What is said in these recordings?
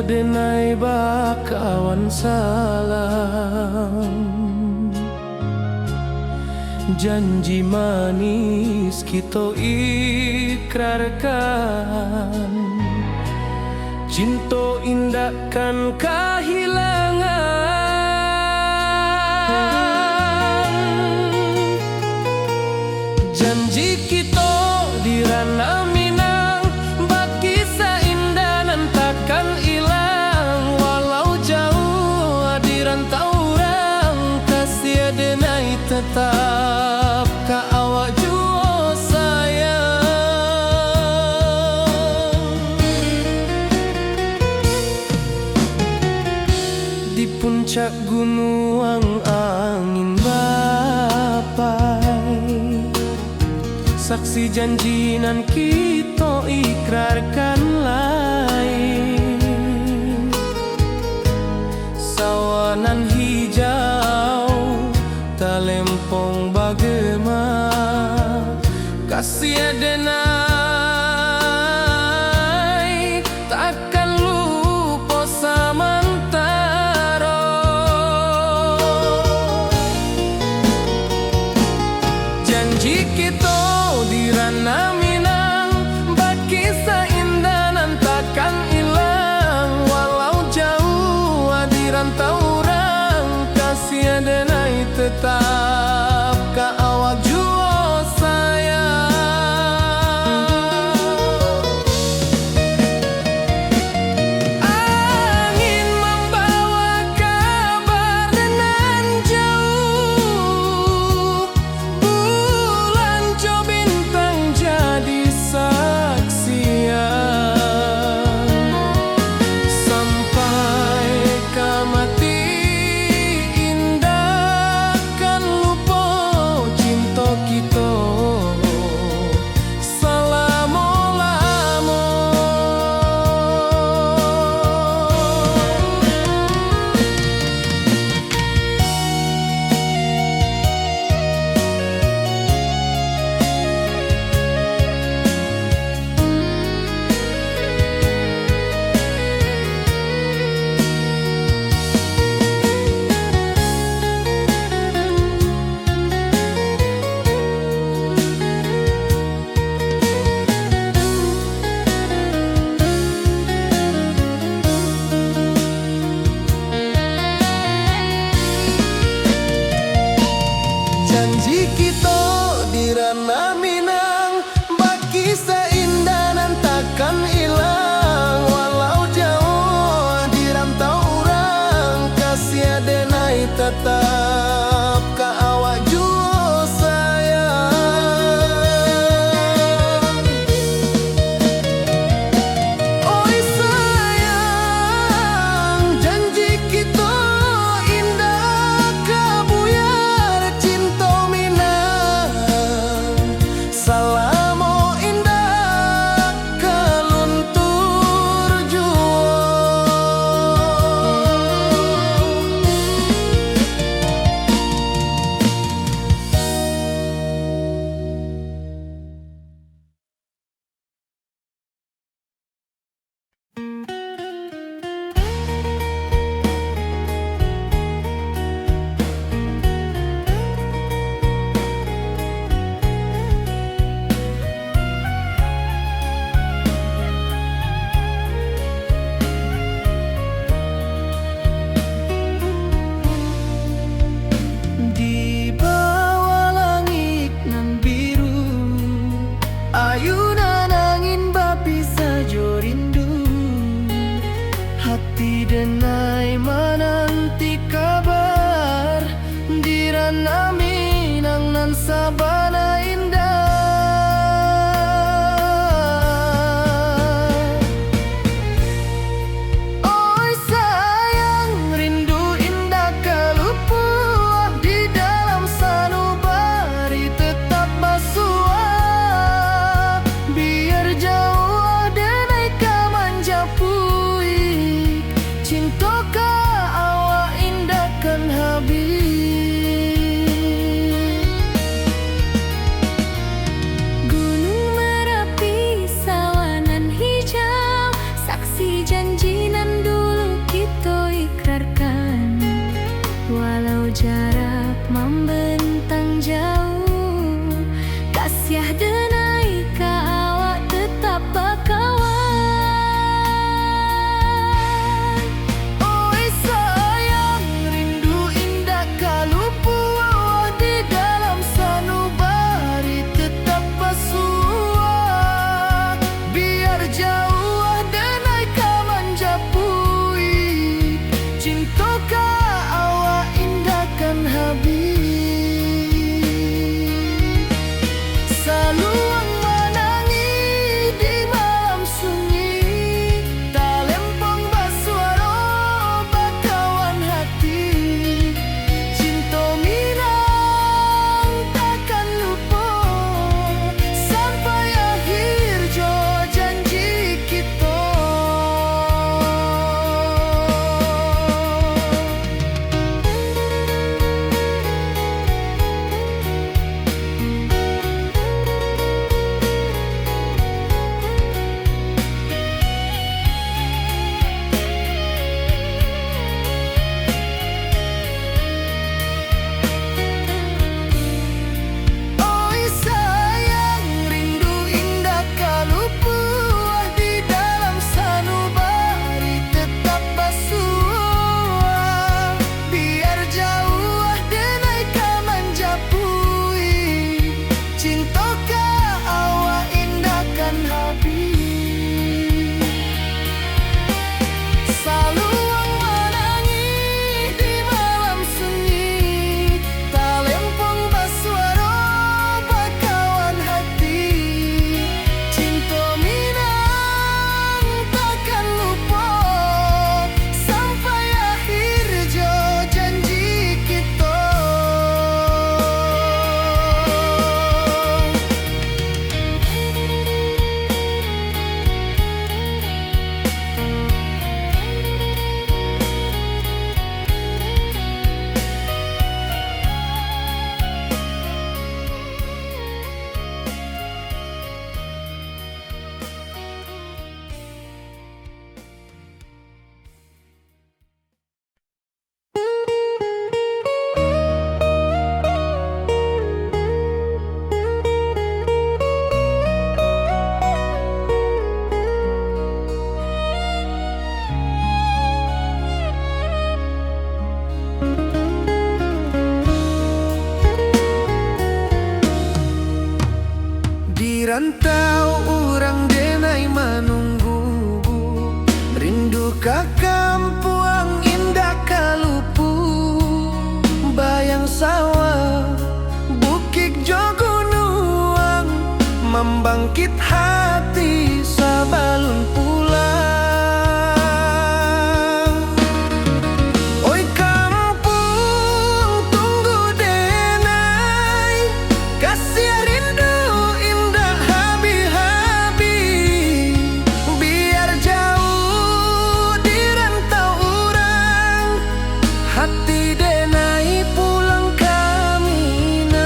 denai bakawan salam, janji manis kita ikrarkan, cinta indahkan kehilangan. Janji kita di ranah Minang, bagi seindah nan takkan hilang. Walau jauh di rantau orang, kasih denai tetap ka awak jua sayang. Di puncak gunung angin bapai, saksi janji nan kita ikrarkan lain. Sawanan hijau talempong bagema, kasih denai takkan lupa samantara. Janji kita di ranah Minang, bagi seindah nan takkan hilang. Walau jauh di rantau orang, kasih denai tetap ka awak jua sayang. Angin membawa kabar nan jauh, bulan jo bintang jadi saksian. Sampai kamati indah kan lupa cinta kita selama-lama. Janji kita di ranah Minang, bagi seindah nan takkan hilang. Walau jauh di rantau orang, kasih denai tetap ka awak jua sayang. Oi sayang, janji kita indah kabuyar cinta Minang. Salamo indah kaluntur jua. Di bawah langit nan biru, ayunan angin bapi sajo rindu. Hati denai menanti kabar, di ranah Minang nan sabana indah. Oi sayang, rindu indah kalupuah di dalam sanubari tetap basuah. Biar jauh denai ka manja puik, cinta ka awak indah kan habis. Gunung Merapi, sawanan hijau, saksi janji nan jarak membentang jauh, kasiah denai ka awak tetap bakawan. Oi sayang, rindu indah kalupu awak di dalam sanubari tetap basuah. Biar jauh denai ka manjapui, cinta ka awak indahkan habis. Saluang menangi di malam sunyi, talempong basuaro bakawan hati. Cinta minang takkan lupa sampai akhir jo janji kita. Oi sayang, rindu indah kalupu di dalam sanubari tetap basuah. Biar jauh denai ka manjapui, cinta ka awak indahkan habis. Saluang menangi di malam sunyi, talempong basuaro bakawan hati. Cinta minang takkan lupa sampai akhir jo janji kita. Di rantau orang denai menunggu, rindu ka kampuang indah kalupu. Bayang sawah, bukit jo gunung, membangkit hati sabalun pulang. Oi kampung tunggu denai, kasih rindu indah habi-habi. Biar jauh di rantau orang, hati denai pulang ke Minang.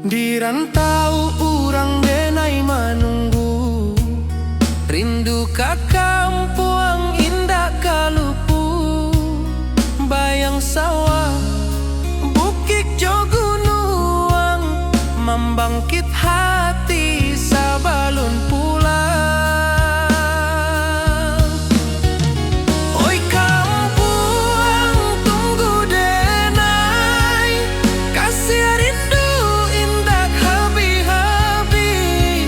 Di rantau urang denai menunggu, rindu ka kampuang indah kalupu. Bayang sawah, bukit jo gunung, membangkit hati sabalun pulang. Oi kampuang tunggu denai, kasih rindu indah habi-habi.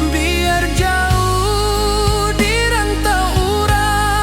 Biar jauh di rantau urang,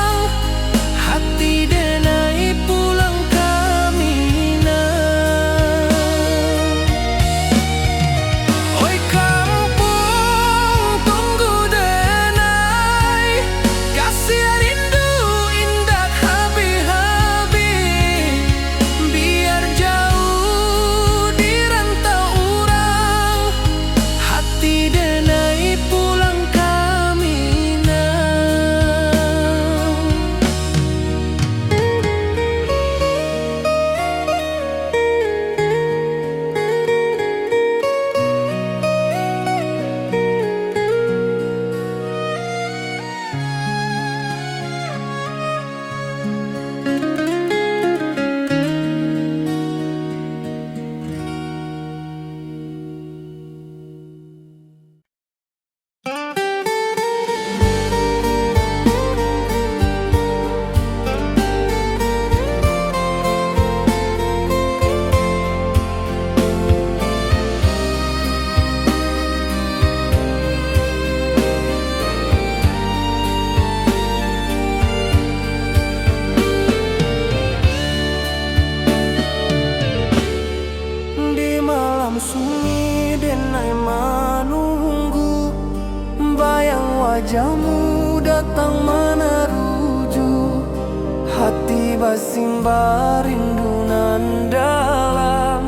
basimba rindu nan dalam,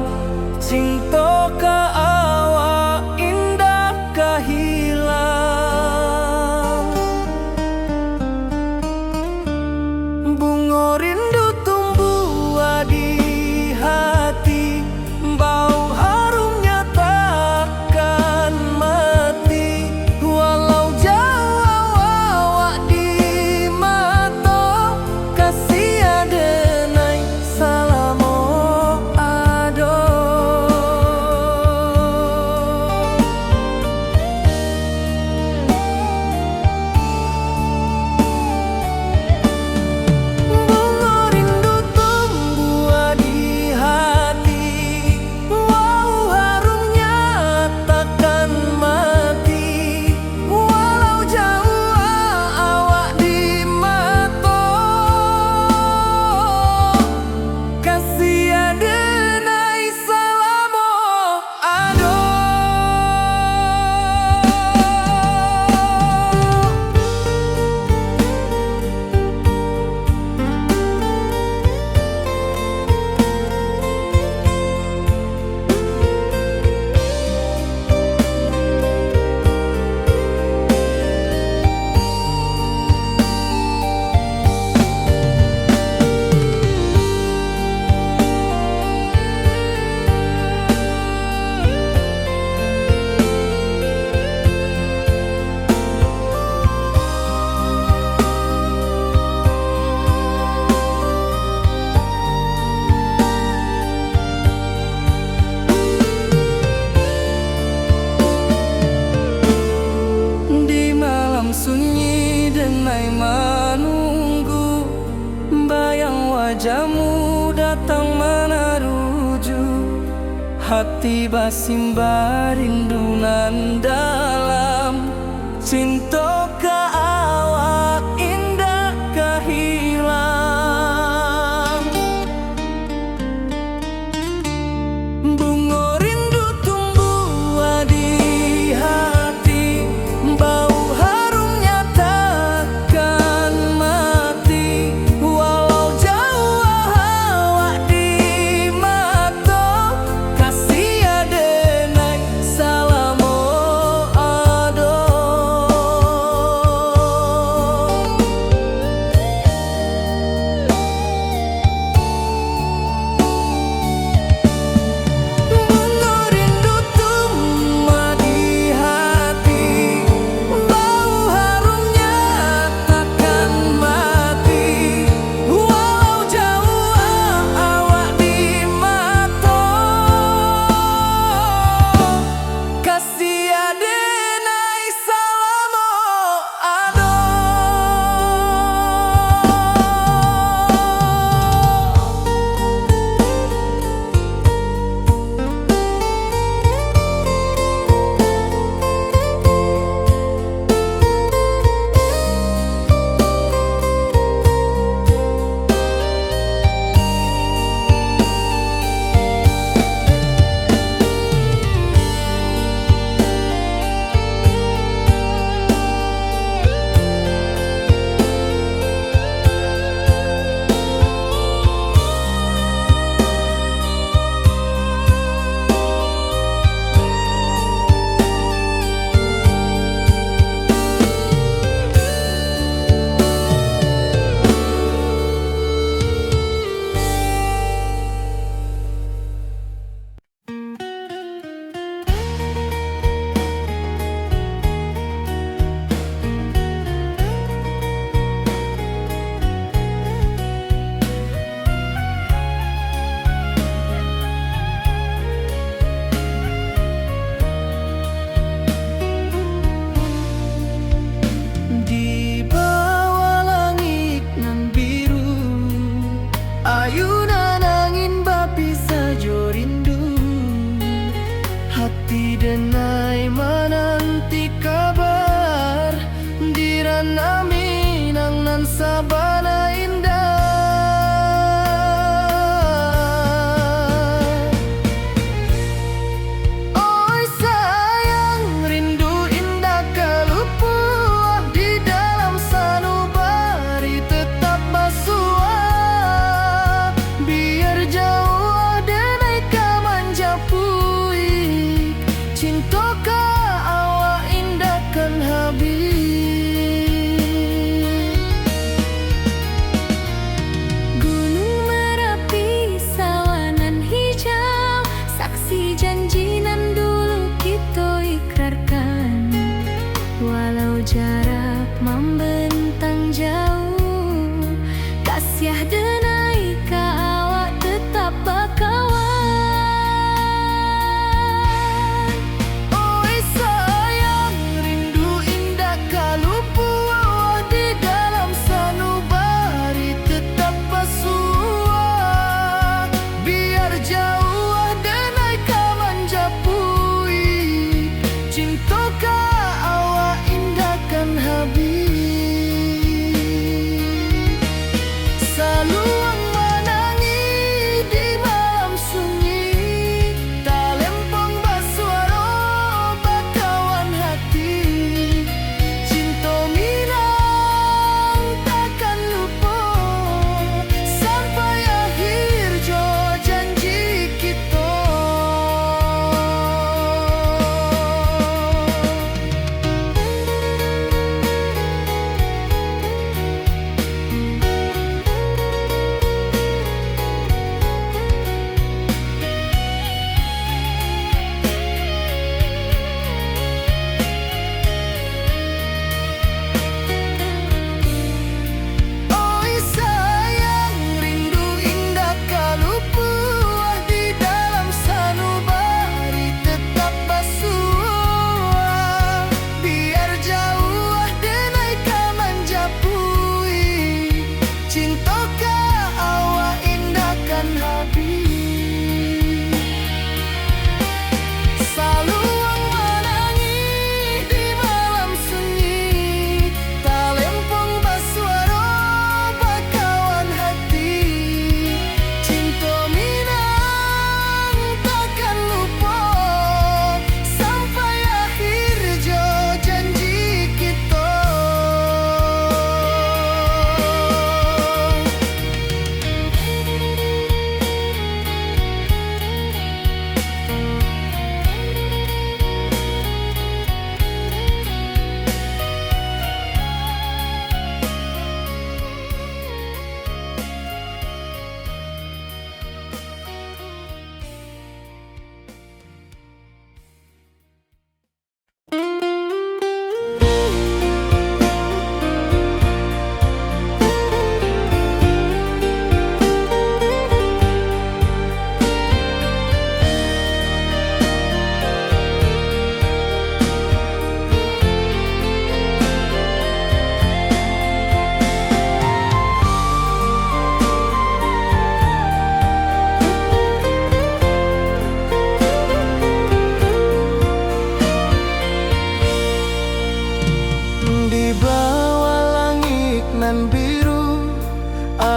cinta ka awak indah kahilang. Bunga rindu tumbuh di hati, bau harumnya takkan mati. Walau jauh awak di mata, kasih adenai salamo ado. Bunga rindu tumbuh di hati, wow harumnya takkan mati. Walau jauh awak di mata, kasih adenai salamo ado. Di malam sunyi denai menunggu, bayang wajahmu datang meneruju. Hati basimba rindu nan dalam, cinta ka awak indah kahilang. Bunga rindu tumbuh di hati, bau harumnya takkan mati. Walau jauh awak di mata, kasih adenai salamo ado.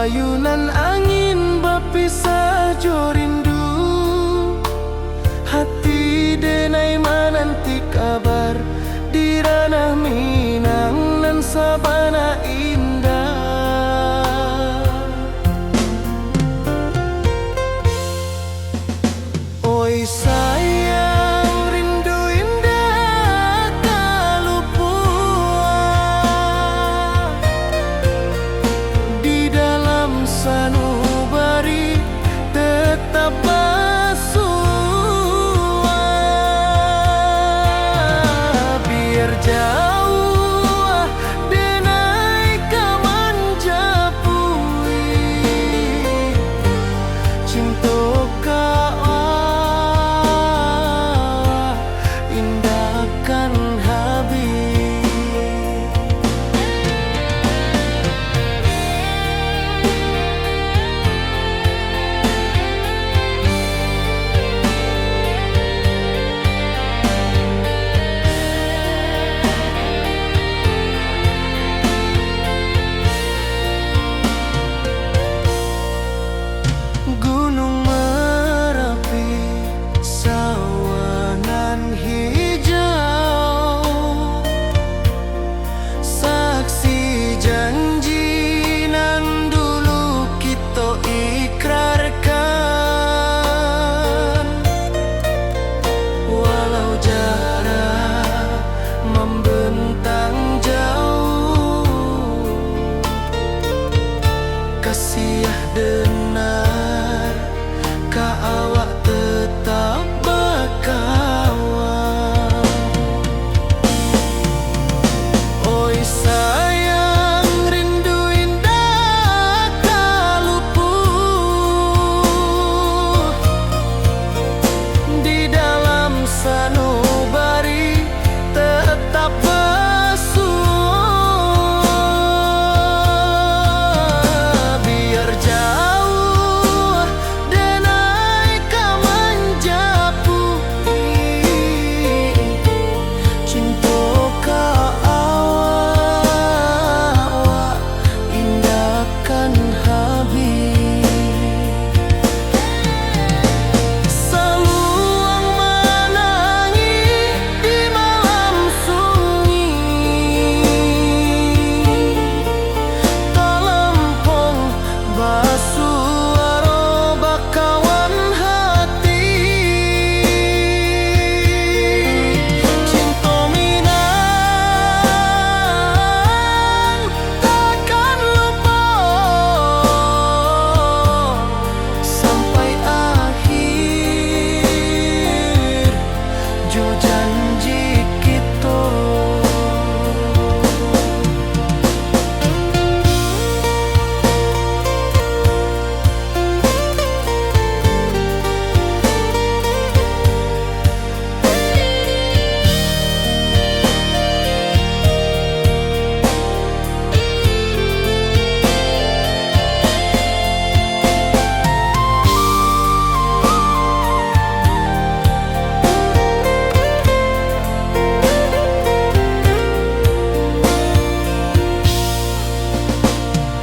ayunan angin berpisah jo rindu, hati denai menanti kabar di ranah Minang nan sabana indah. Oi sayang, rindu indah tak luput di dalam sanubari tetap bersua. Biar jauh denai kaman japui cinta indahkan habis. Gunung Merapi, sawangan hijau, saksi janji nan dulu kita ikrarkan. Walau jarak membentang jauh, kasih denar ka awak tetap berkawan. Oi sayang, rindu indah tak luput di dalam sanubari tetap bersua. Biar jauh denai kaman japui cinta ka awak indahkan habis. Saluang menangis di malam sunyi, talempong basuara bakawan hati. Cinta Minang takkan lupa sampai akhir jo janji kita.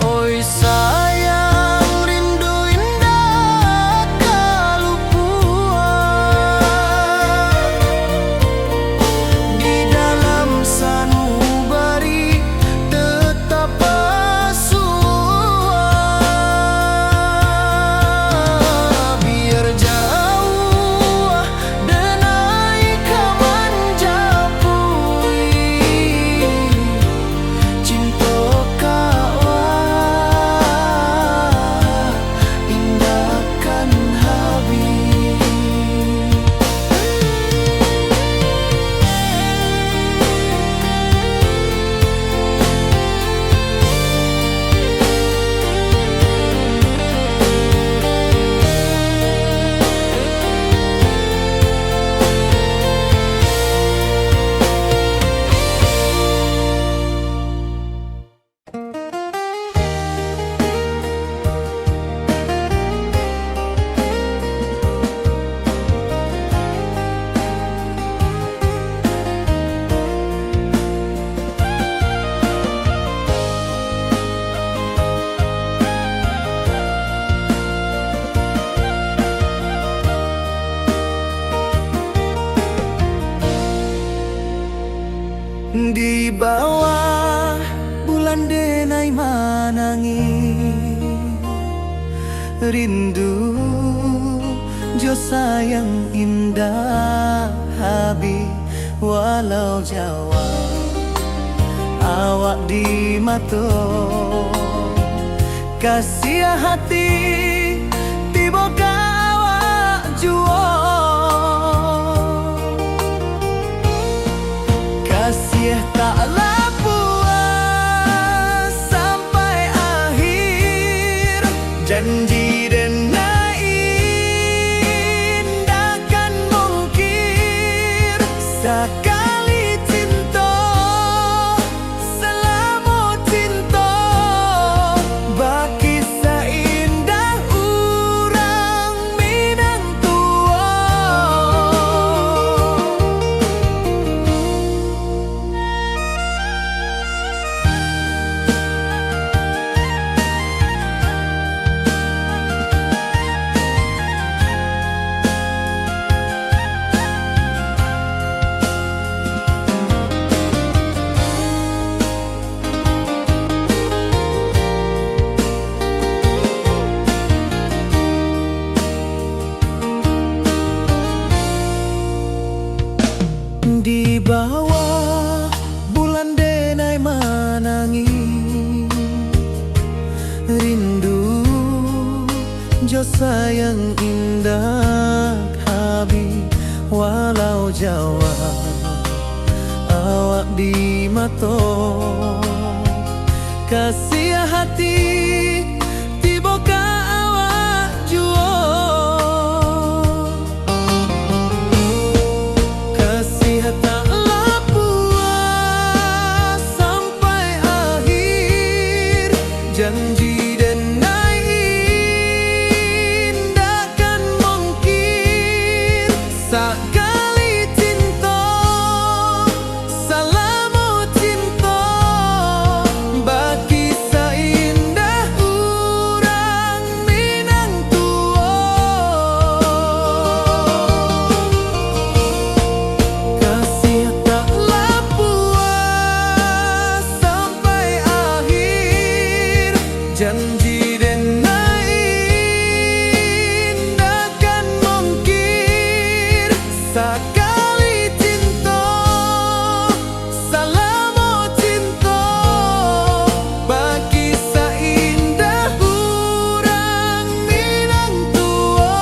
Oi sayang, rindu indah tak luput di dalam sanubari tetap bersua. Biar jauh denai kaman japui cinta ka awak rindu jo sayang indah habis walau Jawa awak di mato kasih hati tiba ka awak juo kasih tak puas sampai akhir janji dan indah kan mungkir sekali cinta selama cinta baki seindah urang Minang tua. Di bawah bulan denai manangi rindu jo sayang indah habis walau Jawa awak di mato kasih hati tiba ka awak juo taklah puas sampai akhir janji dan indah kan mungkir sekali cinta selama cinta baki seindah urang Minang tua kasih taklah puas sampai akhir janji dan indah kan mungkir sekali cinta selama cinta baki seindah urang Minang tua.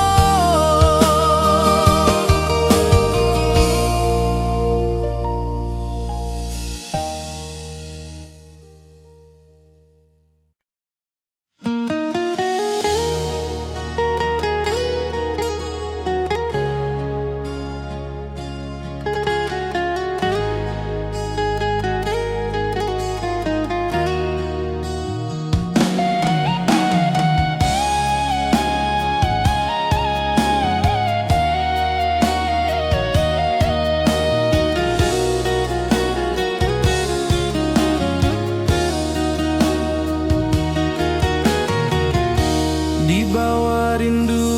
Di bawah rindu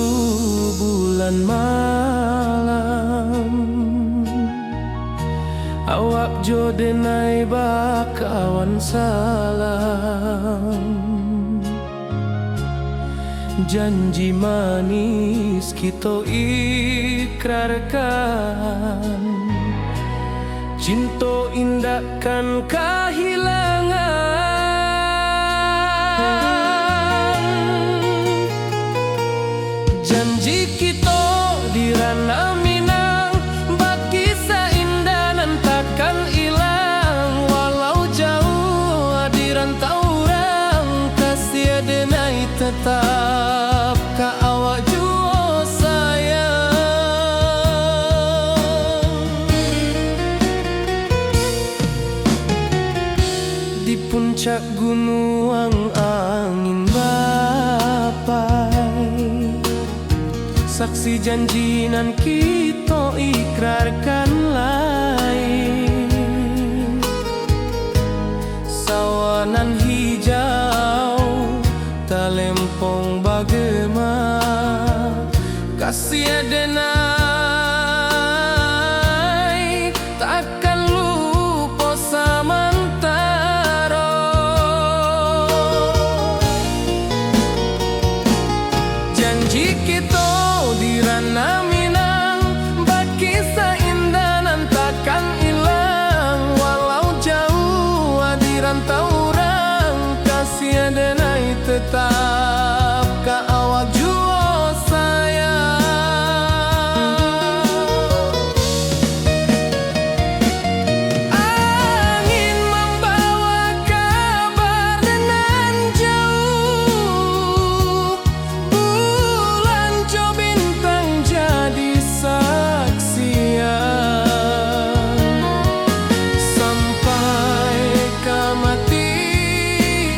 bulan malam awak jo denai bakawan salam janji manis kita ikrarkan cinta indah kan kehilangan janji kita di ranah Minang baki seindah nan takkan hilang walau jauh di rantau orang kasih denai tetap ka awak juo sayang di puncak gunung angin bapai saksi janji nan kita ikrarkan lain sawanan hijau talempong bagema kasih denai takkan lupa samantara Janji kita di ranah Minang, berkisah indah nan takkan hilang. Walau jauh di rantau orang, kasih denai tetap ka awak jua sayang. Angin membawa kabar nan jauh, bulan jo bintang jadi saksian. Sampai ke mati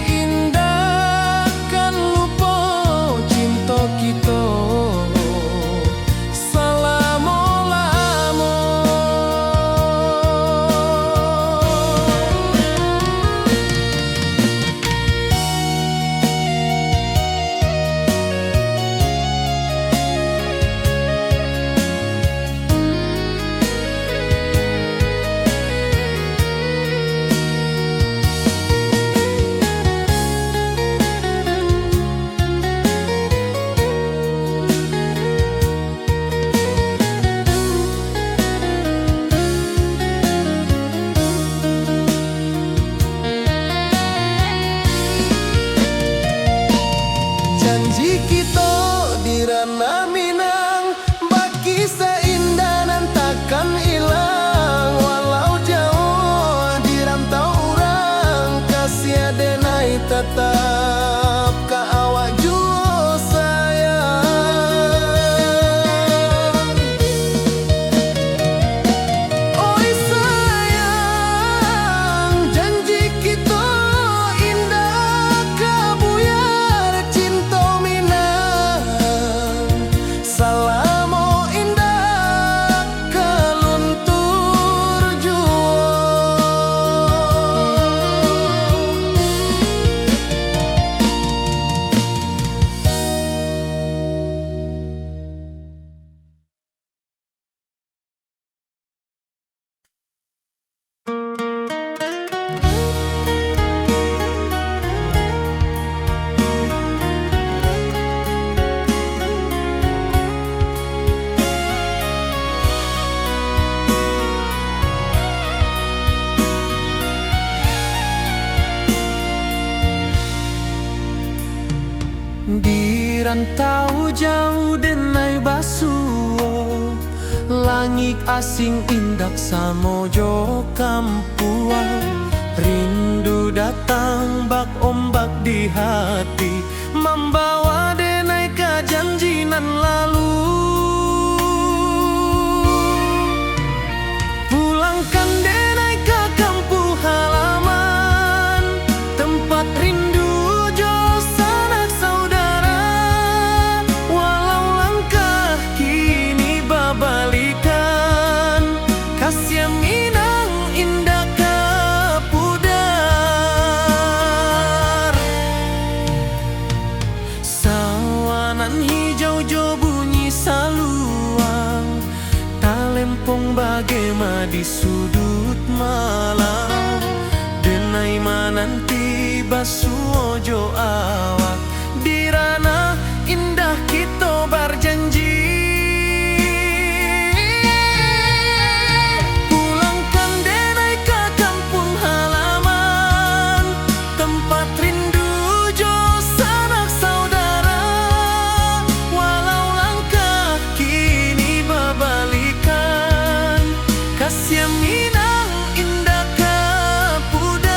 indah kan lupa cinta kita selama-lama. Janji kita di ranah Minang, berkisah indah nan takkan hilang. Walau jauh di rantau orang, kasih denai tetap ka awak jua sayang. Oi sayang, janji kita indah kabuyar cinta Minang, selama indah keluntur jua. Di rantau jauh denai basuo, langit asing indak samojo kampuan. Rindu datang bak ombak di hati, membawa denai ke janji nan lalu. Pulangkan denai ke kampung halaman, tempat rindu jo sanak saudara. Walau langkah kini babalikan, kasih Minang indah kapudar. Sawanan hijau jo bunyi saluang, talempong bagema di sudut malam. Denai mananti basuo jo awak, di ranah indah kita berjanji. Pulangkan denai ke kampung halaman, tempat rindu jo sanak saudara. Walau langkah kini babalikan, kasih Minang indah kapudar.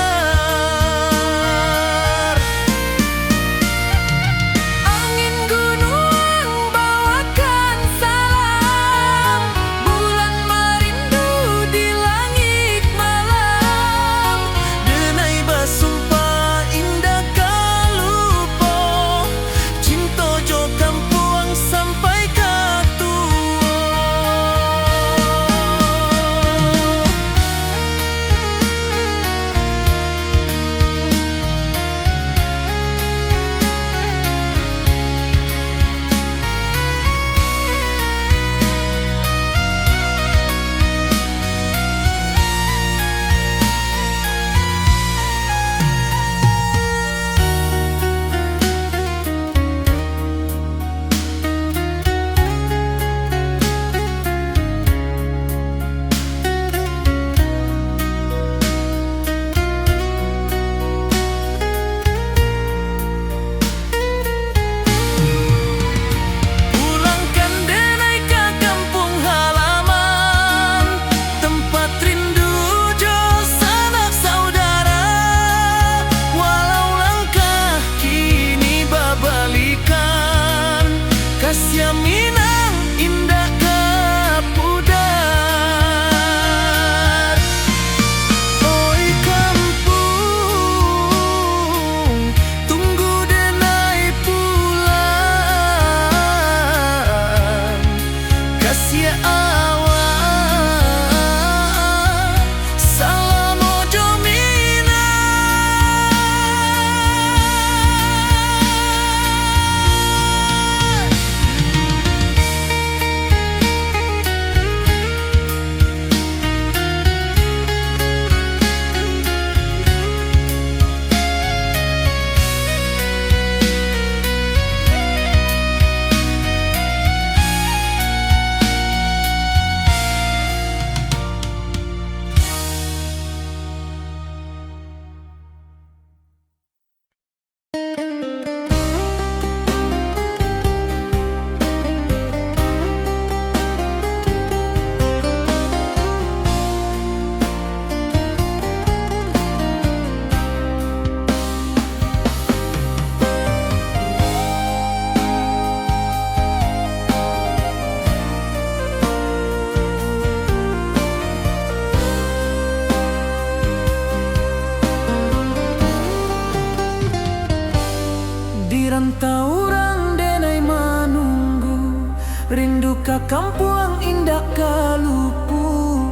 rantau orang denai manunggu, rindu ka kampung indah kalupu,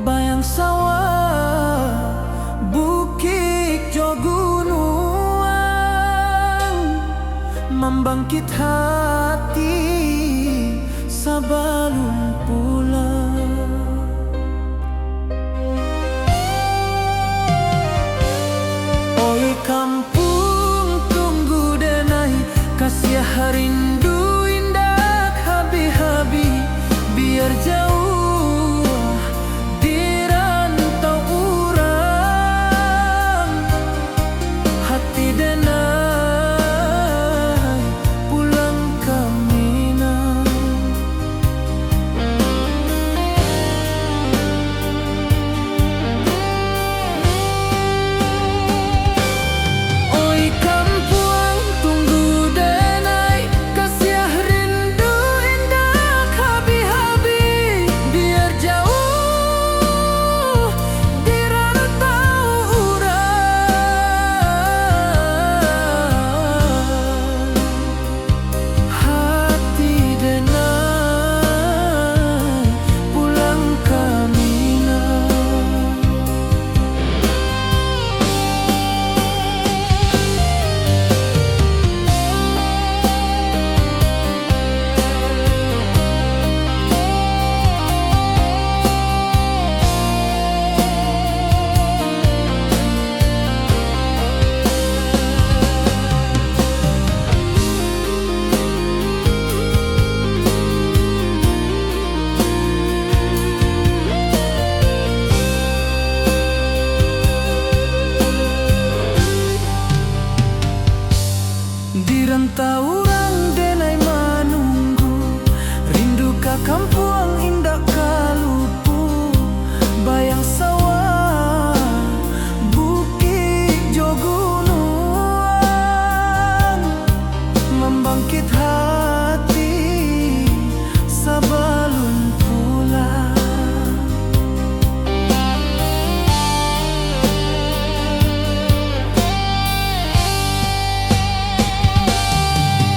bayang sawah bukit jo gunung, membangkit hati sebelum pulang. Oi kampung tunggu denai, kasih rindu indah habi-habi, biar jauh di rantau urang, hati denai pulang ke Minang. Oi kampung tunggu denai, kasih rindu indah habi-habi, biar jauh di rantau urang, hati denai pulang ke Minang. Di rantau orang denai manunggu, rindu ka kampung indah kalupu, bayang sawah bukit jo gunung, membangkit hati sebelum pulang.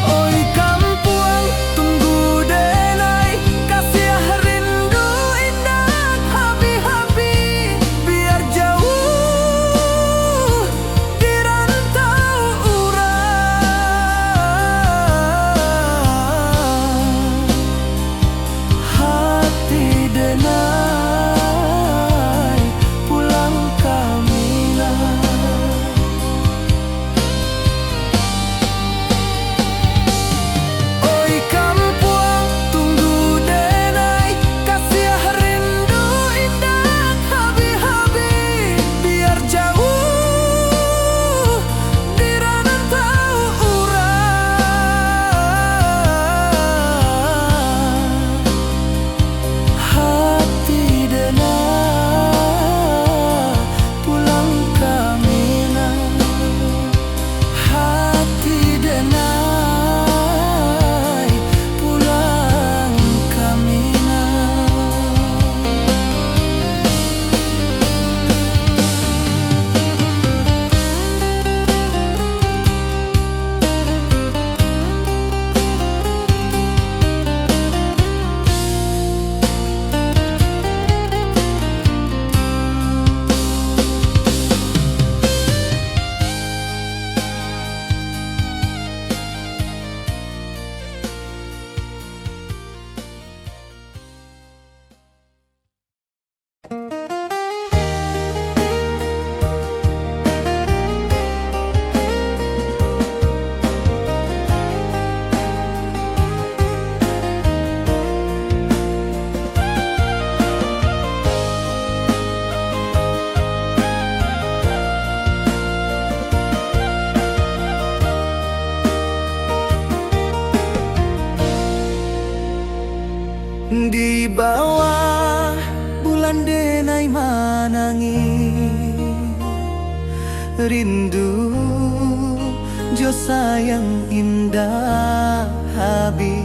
Oi kampung tunggu denai, kasih rindu indah habi-habi, biar jauh di rantau urang, hati denai pulang ke Minang. Oi kampung tunggu denai, kasih rindu indah habi-habi, biar jauh di rantau urang, hati denai pulang ke Minang, hati denai pulang ke Minang. Di bawah bulan denai manangi, rindu jo sayang indah habi,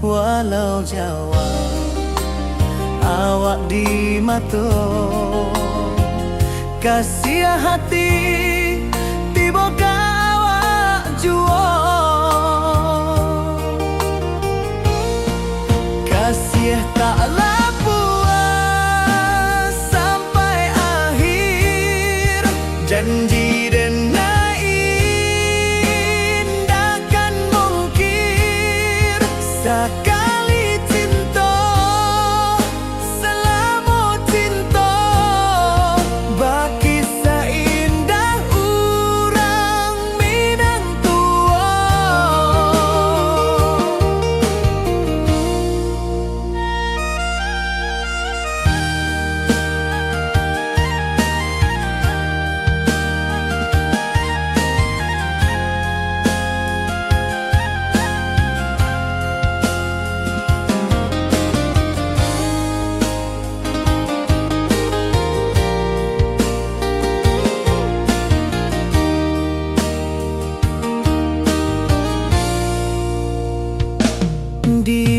walau Jawa awak di mato, kasih hati tiba awak jual.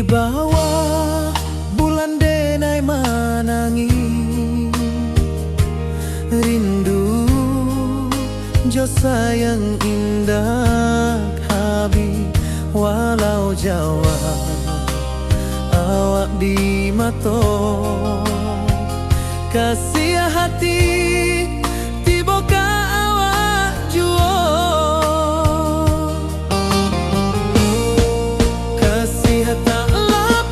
bawah bulan denai manangi rindu jo sayang indah habi walau Jawa awak di mato kasih hati tiboka awak juo kasih tak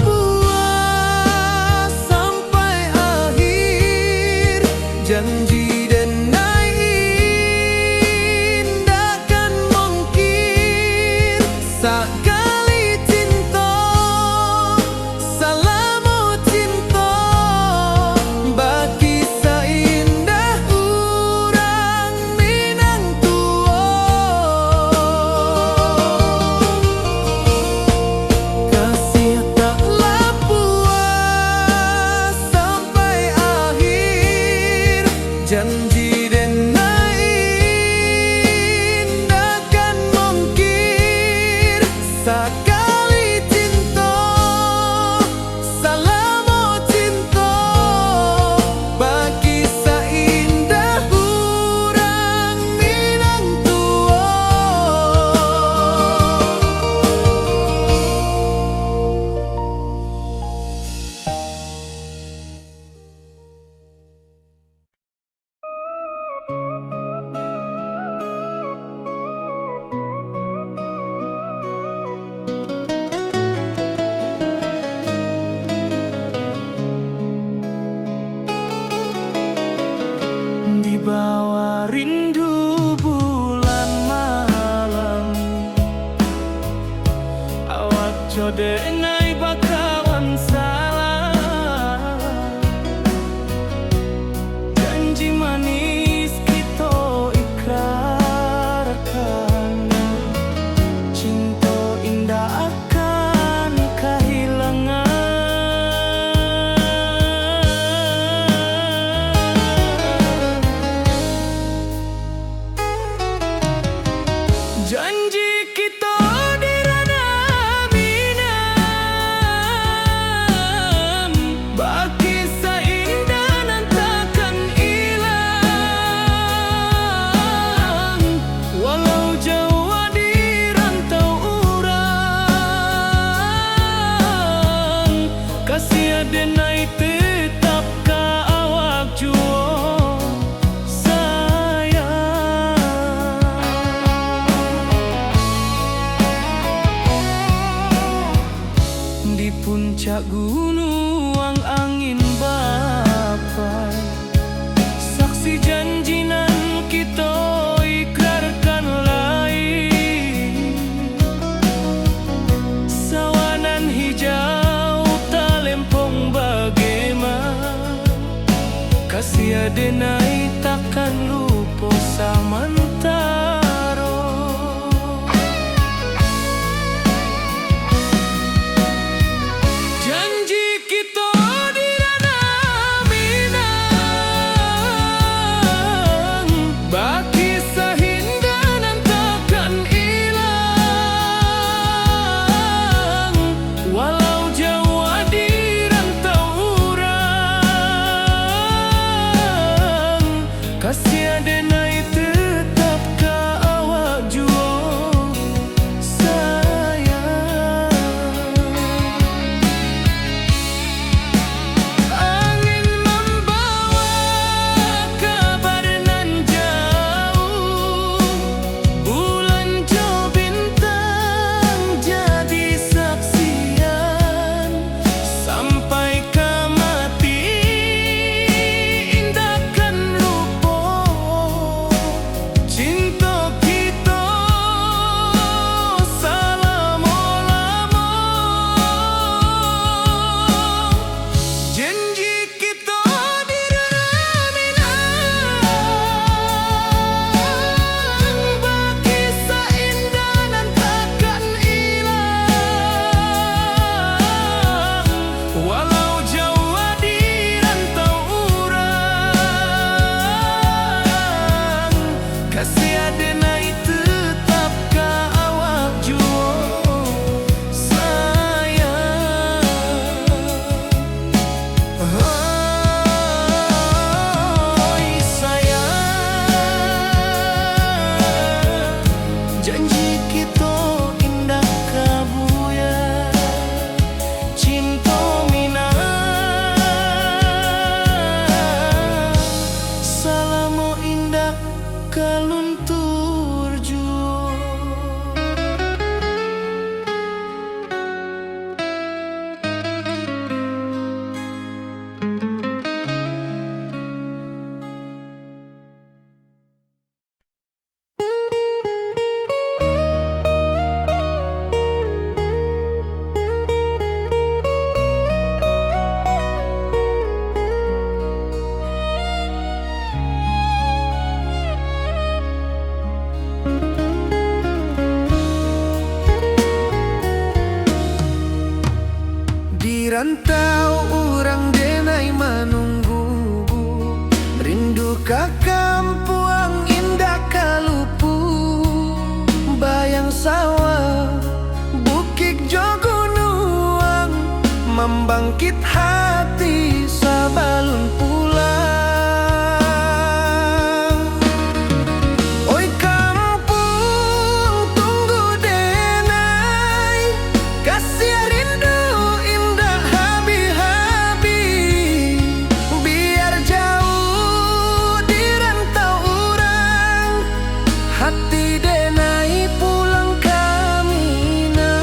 puas sampai akhir janji denai indahkan mungkin sekali cinta salamu cinta bagi seindah urang Minang tua kasih taklah puas sampai akhir janji denai indahkan mungkin sekali cinta salamu cinta bagi seindah urang Minang tua. Di bawah rindu bulan malam awak codengai bakawan salah janji manis kita ikrarkan cinta indah akan kehilangan janji kita di ranah Minang bagi seindah nan takkan hilang walau jauh di rantau urang kasih denai tetap ka awak juo di puncak gunung angin bapai saksi janji nan kita ikrarkan lain sawanan hijau talempong bagaimana kasih denai takkan lupa samantara janji kita di ranah Minang bagi seindah nan takkan hilang walau jauh di rantau urang rantau urang denai manunggu, rindu ka kampuang indah kalupu, bayang sawah bukit jogunuang, membangkit hati sabalun pulang. Oi kampung tunggu denai, kasih rindu indah habi-habi, biar jauh di rantau urang, hati denai pulang kami nang.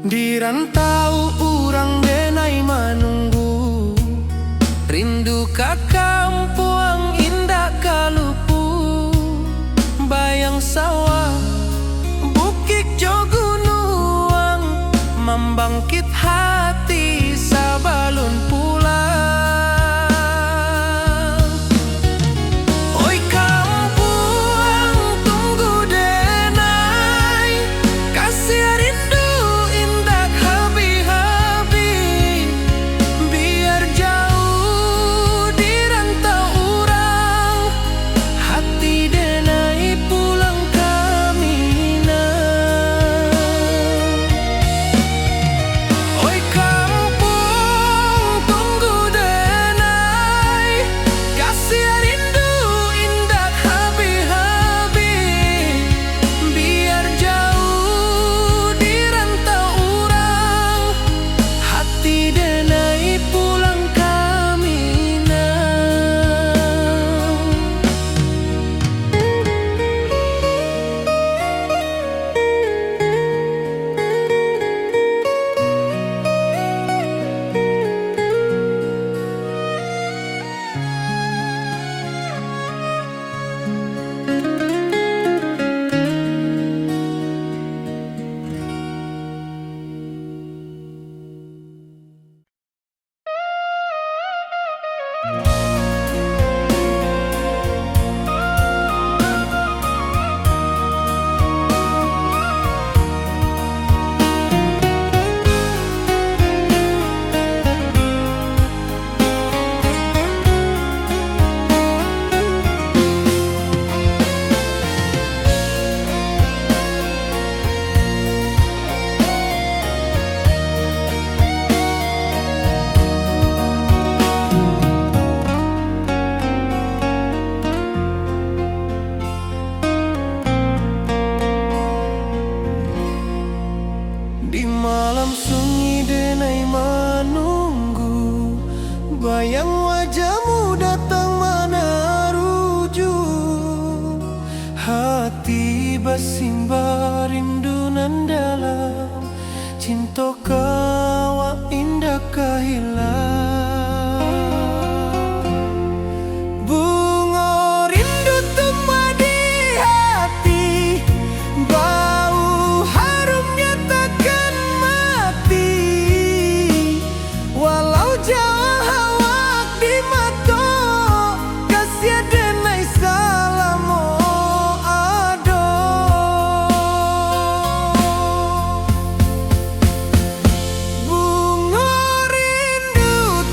Di rantau urang denai manunggu, rindu ka kampuang indah kalupu, bayang sawah bukit jogunuang, membangkit hati sabalun pulang. Oi kampuang tunggu denai, kasih rindu indah habi-habi, biar jauh di rantau urang, hati denai pulang kami nang. Oi kampung tunggu denai, kasih rindu indah habi-habi, biar jauh di rantau urang, hati denai pulang kami nang. Di malam sunyi denai menunggu, bayang wajahmu datang mana rujuk, hati bersimba rindu nan dalam, cinta kawa indah kahilang. Bunga rindu tumbuh di hati, bau harumnya takkan mati, walau jauh hawak di mata, kasih denai salamo ado. Bunga rindu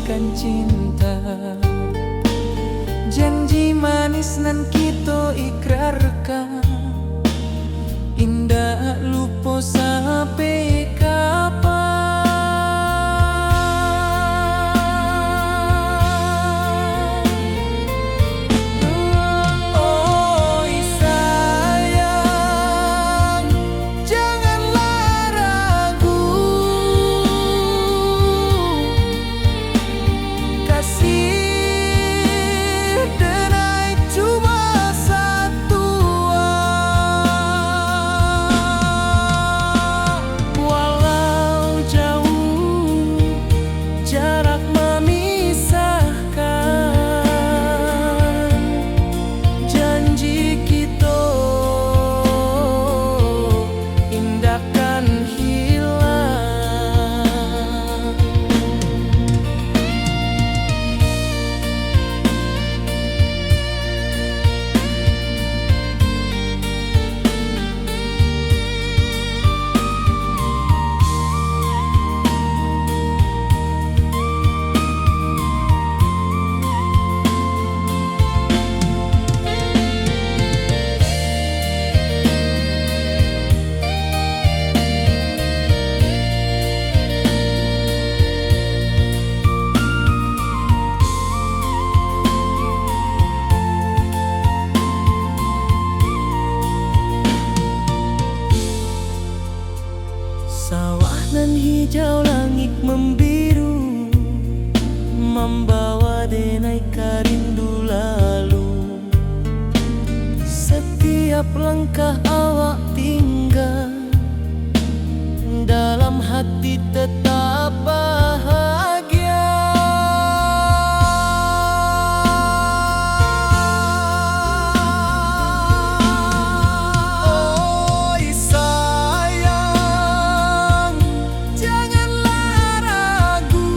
saksikan cinta. Janji manis nan kita ikrarkan, indah lupa sampai kapan. Oi sayang, janganlah ragu, kasih denai cuma satu. Walau jauh jarak memisahkan, janji kita indahkan hilang. Sawah nan hijau, langit membiru, membawa denai karindu lalu. Setiap langkah awak tinggal, dalam hati tetap bahagia. Oi sayang, janganlah ragu,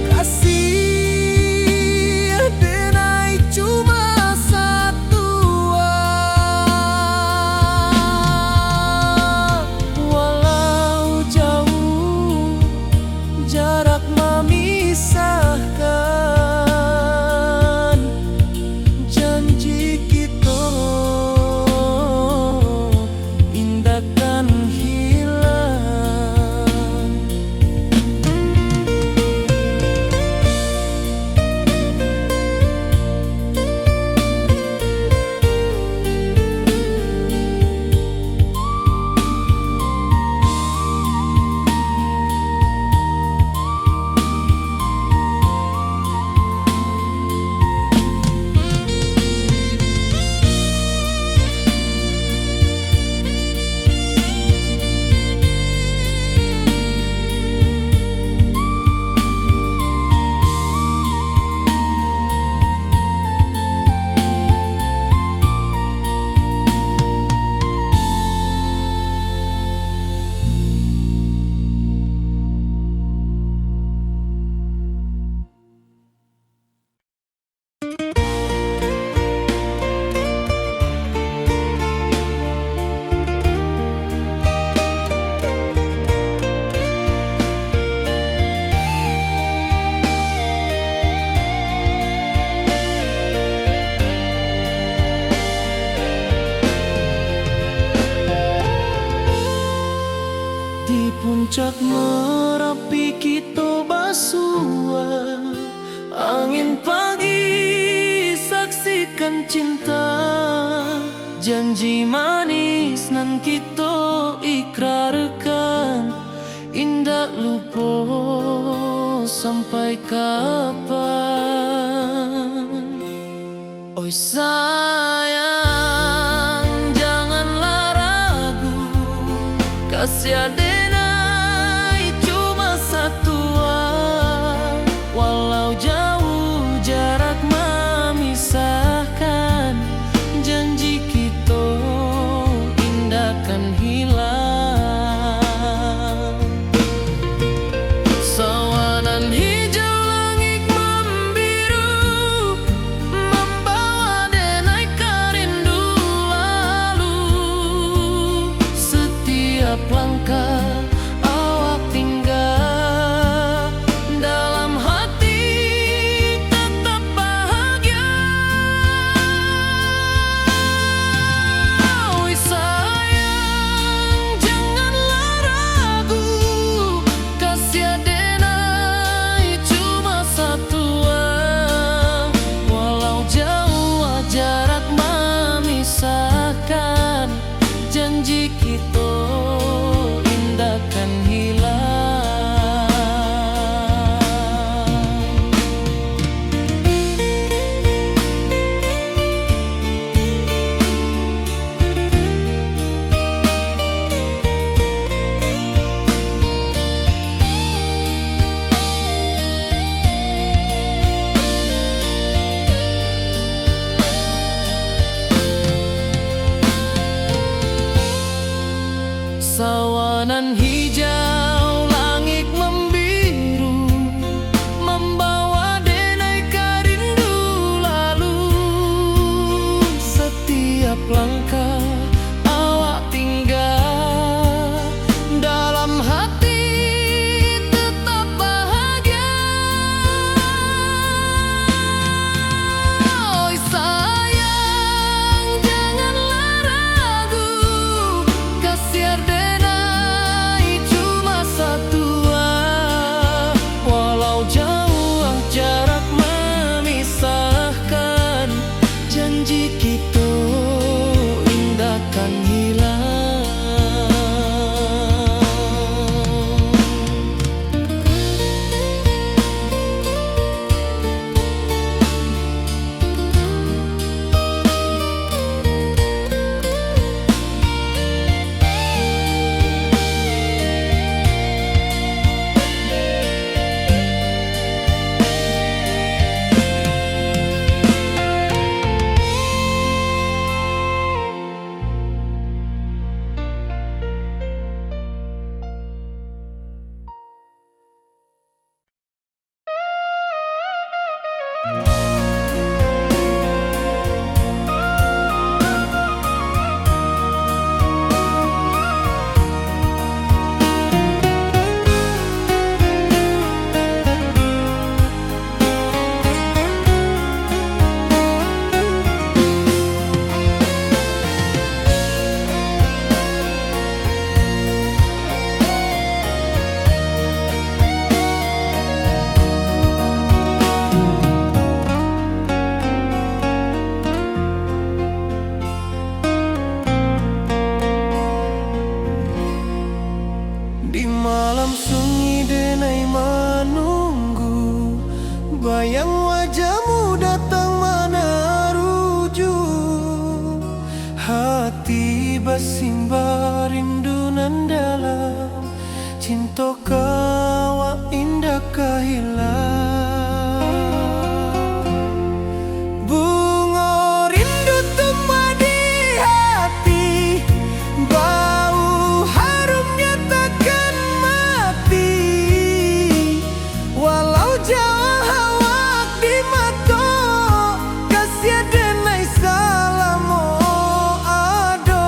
kasih denai cuma satu. Walau jauh jarak memisahkan, janji kita indahkan hilang. Di puncak Merapi kita bersua, angin pagi saksikan cinta. Janji manis nan kita ikrarkan, indah lupa sampai kapan. Oi sayang, janganlah ragu, kasih denai cuma satu. Walau jauh jarak memisahkan, janji kita indahkan hilang. Sawanan hijau, langit membiru, membawa denai karindu lalu. Setiap langkah awak Sawanan hijau, langit membiru, membawa denai karindu lalu. Setiap langkah awak tinggal, dalam hati tetap bahagia. Oi sayang, janganlah ragu, kasiar denai cuma satu. Walau jauh jarak memisahkan, janji kita indahkan hilang. Di malam sunyi denai menunggu, bayang wajahmu datang mana rujuk. Hati bersimbar rindu nan dalam, cinta kau indah kehilang. Bunga rindu tumbuh di hati, bau harumnya takkan mati. Walau jauh awak di mata, kasih denai salamo ado.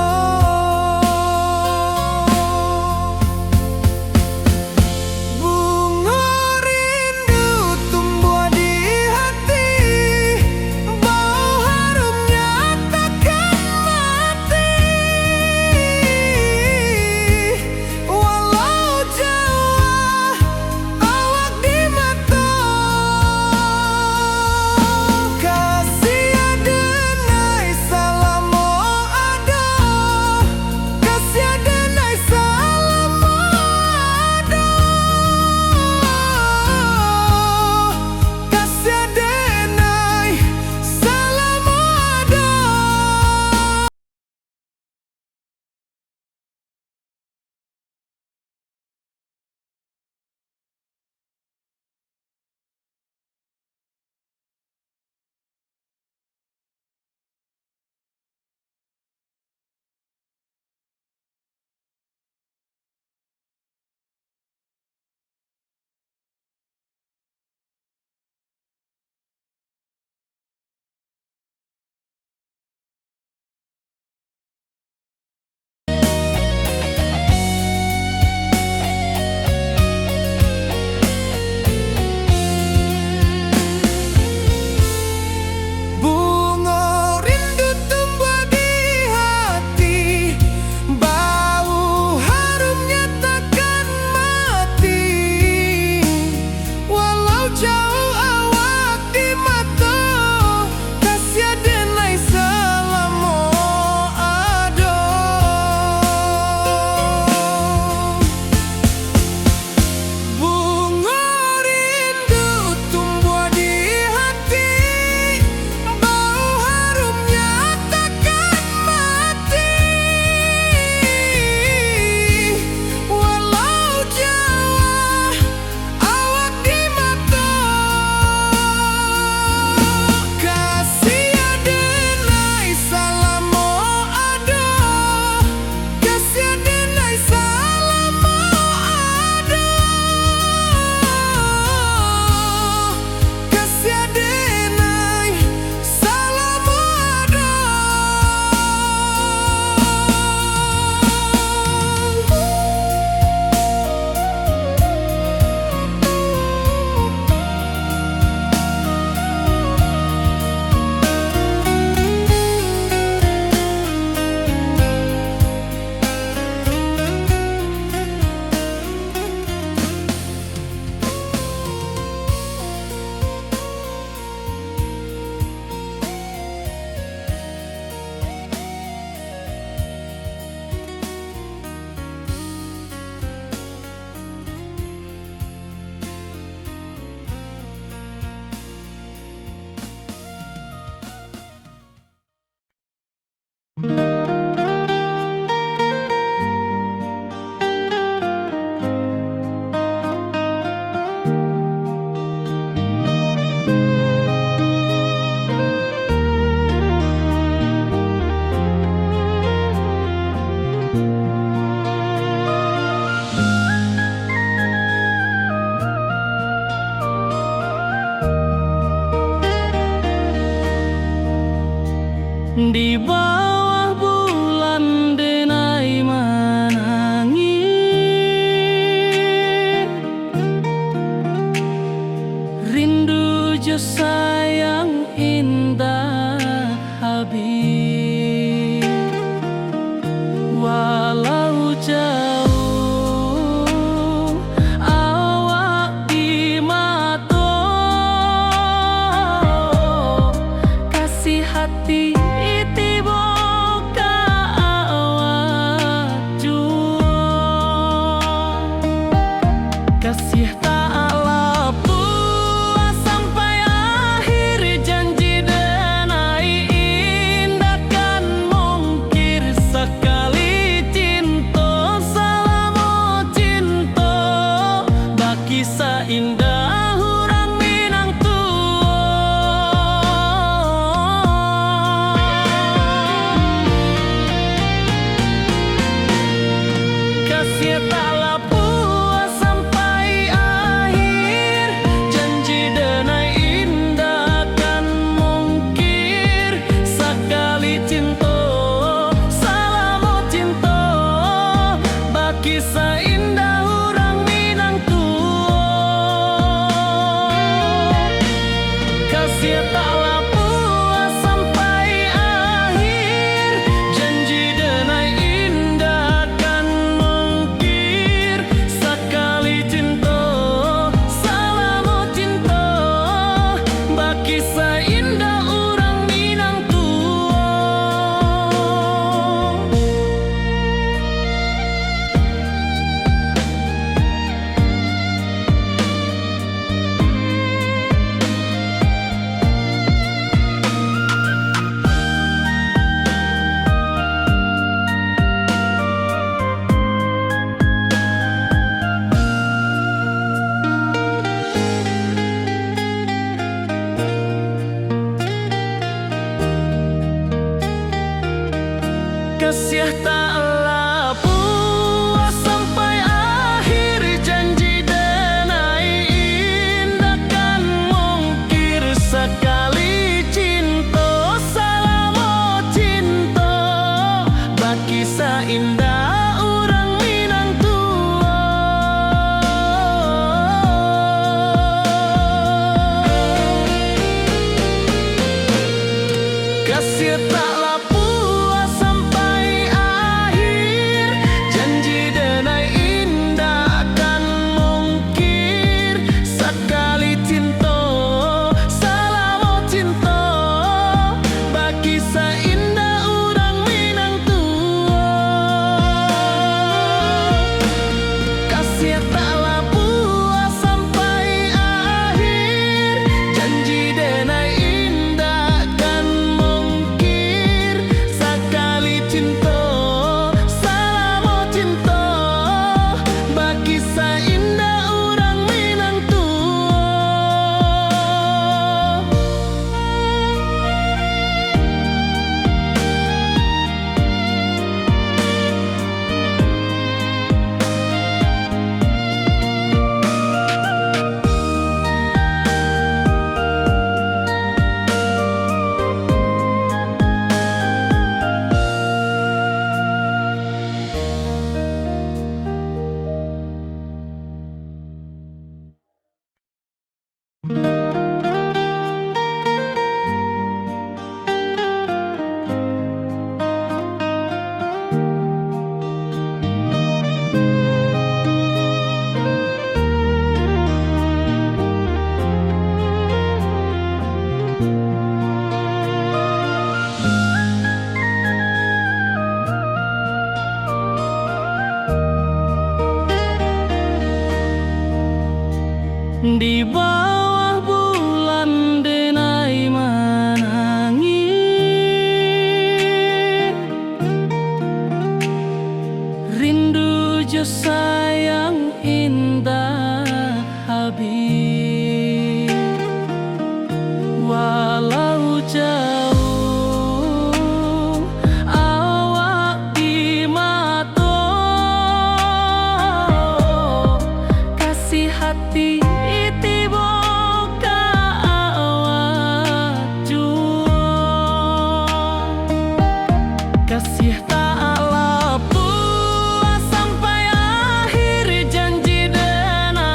jauh awak di mata, kasih hati tiba ka awak jua, kasih tak lepas sampai akhir, janji denai indah kan mungkir sekali cinta, selama cinta baki seindah orang Minang kasih tak lepas sampai akhir, janji denai indah kan mungkir sekali cinta, selama cinta baki seindah orang Minang kasih tak lepas sampai akhir, janji denai indah kan mungkir sekali cinta, selama cinta baki seindah orang Minang kasih tak lepas sampai akhir, janji denai indah kan mungkir sekali cinta, selama cinta baki seindah orang Minang kasih tak lepas sampai akhir, janji denai indah kan mungkir sekali cinta, selama cinta baki seindah orang Minang kasih tak lepas sampai akhir, janji denai indah kan mungkir sekali cinta, selama cinta baki seindah orang Minang di bawah bulan denai menangis, rindu jo sayang indah habis, walau jauh awak di mata, kasih hati tiba ka awak jua, kasih tak lepas sampai akhir, janji denai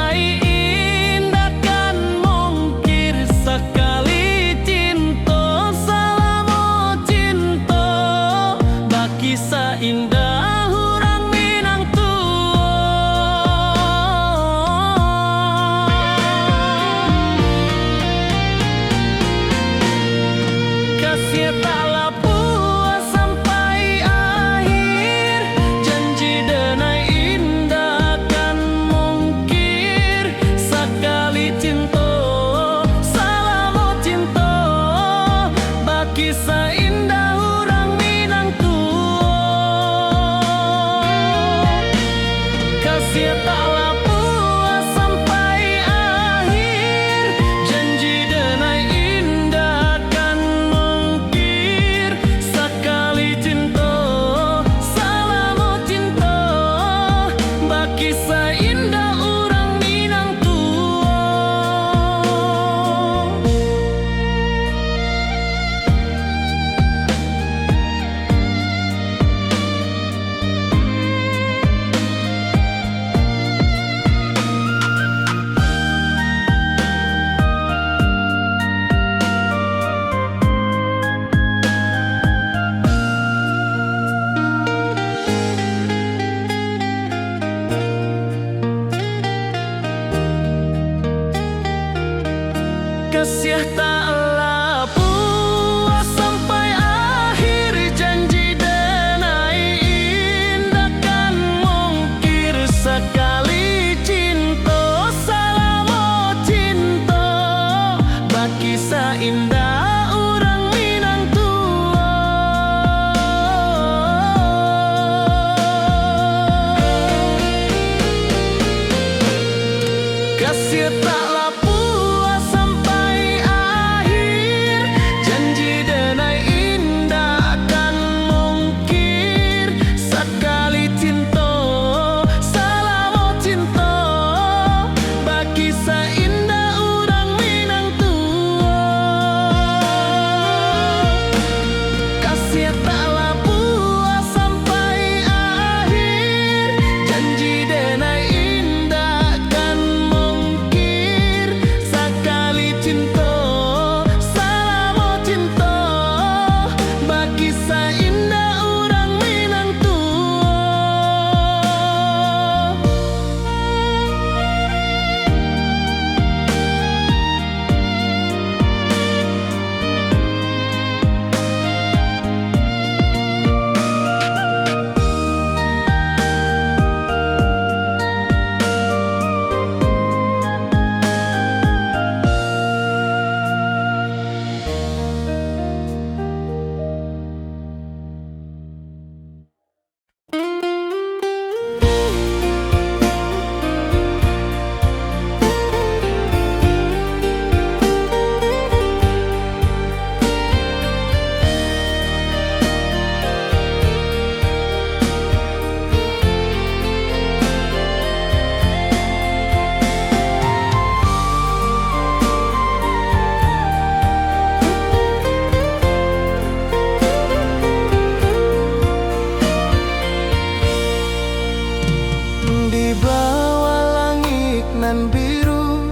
nan biru,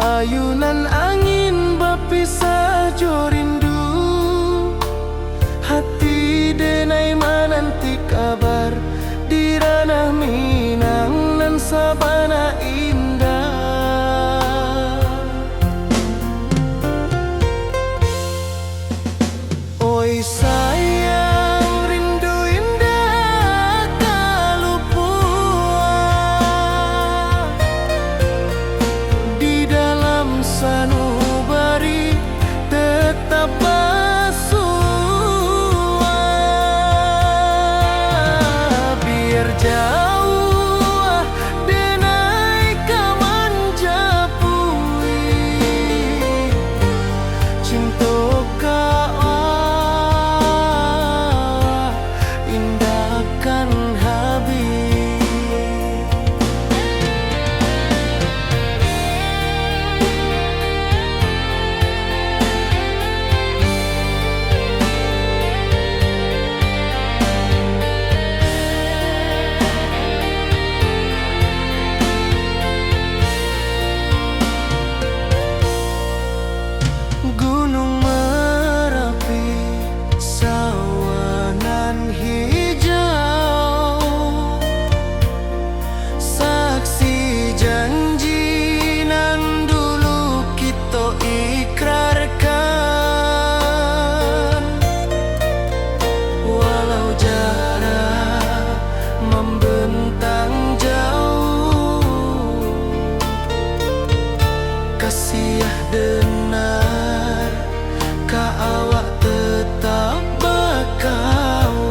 ayunan angin berpisah jo rindu. Hati denai menanti kabar di ranah Minang nan sabana indah. Oi sayang, rindu indah kalupua di dalam sanubari tetap bersua. Biar jauh denai kamanjapui cinta indahkan habis. Gunung Merapi, sawanan hijau, saksi janji nan dulu kita ikrarkan. Walau jarak membentang jauh, kasih denar ka awak tetap berkawan.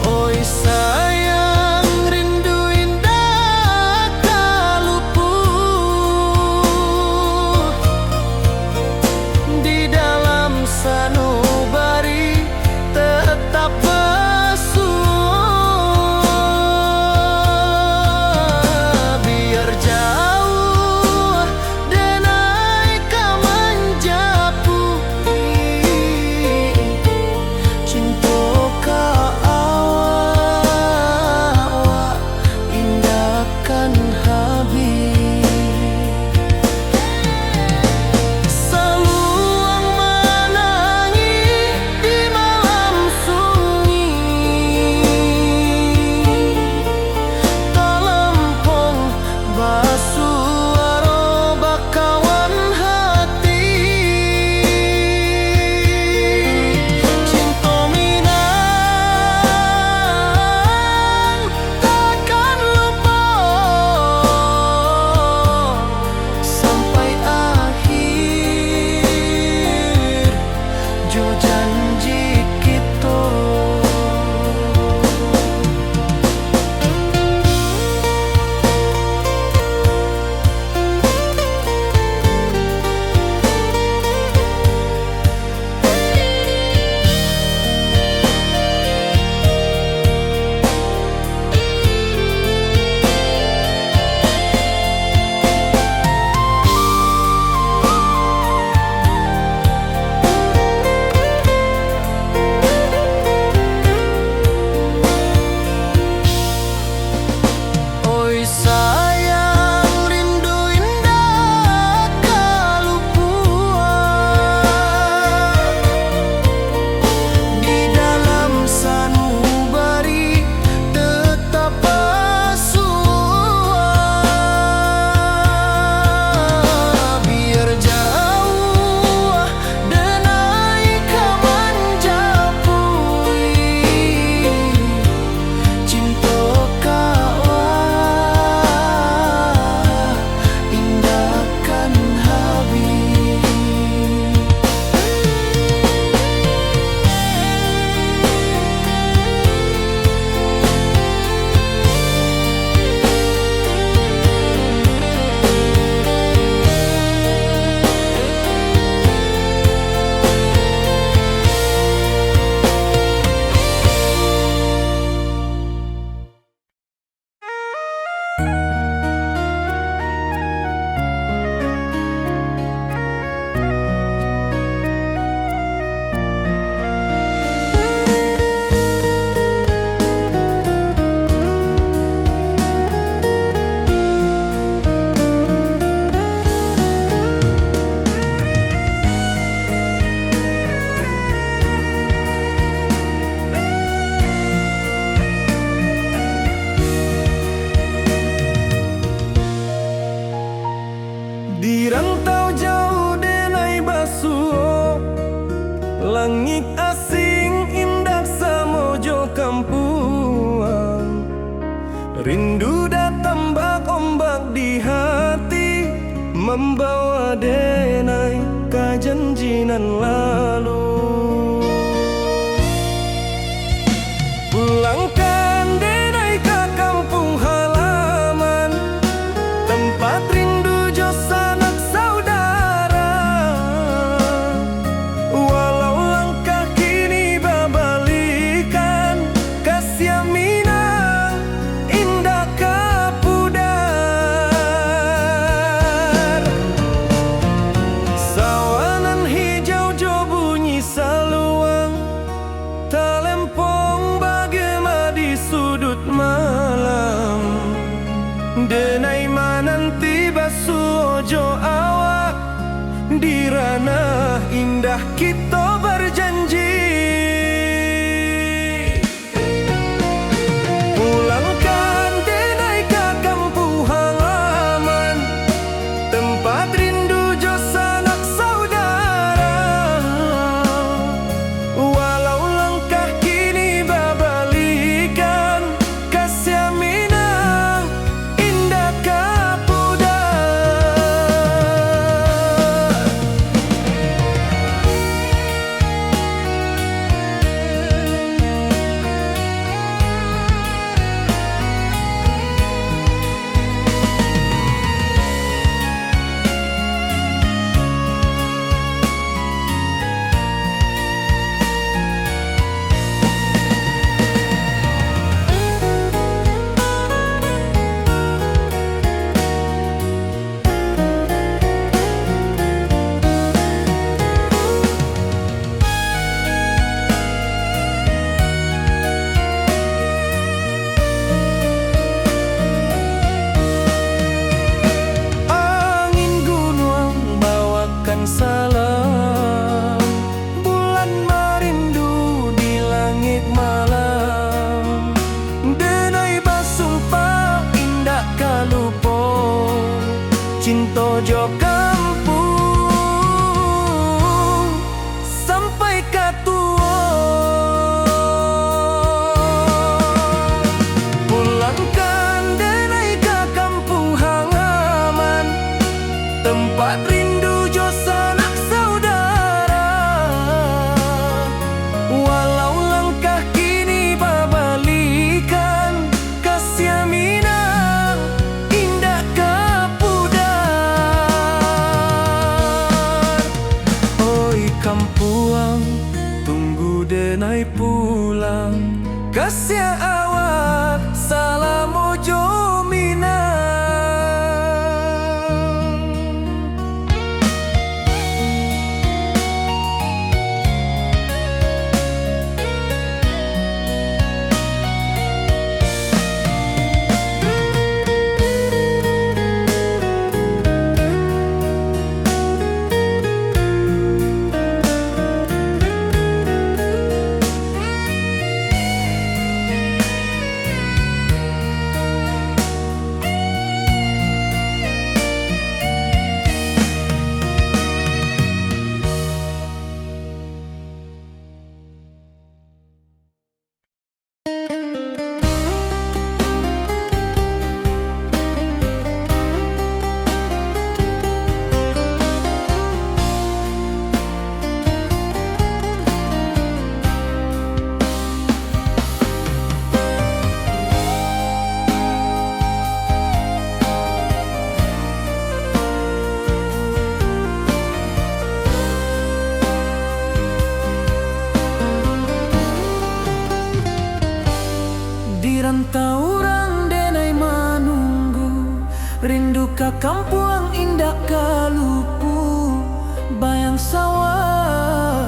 Oi sayang, rindu indah kaluput di dalam sanubari tetap bersua. kenangan lalu. Pulangkan denai ke kampung halaman, tempat rindu jo sanak saudara. Walau langkah kini babalikan, kasih minang indah kapudar. Sawanan hijau jo bunyi saluang, talempong bagema di sudut malam. Denai mananti basuh jo awak, di ranah indah kita berjanji. Pulangkan denai ke kampung halaman, tempat rindu jo sanak saudara. Walau langkah kini babalikan, kasih minang indah kapudar. Angin gunung bawakan salam, bulan merindu di langit malam. Denai basumpah indah kalupo, cinta jo kampung sampai katua. Pulangkan denai ke kampung halaman, tempat rindu jo sanak saudara. Walau langkah kini babalikan, kasih minang indah kapudar. Oi kampuang, tunggu denai pulang, kasih awak salam ojo minang. Di rantauan denai manunggu, rindu ka kampuang indah kalupu. Bayang sawah,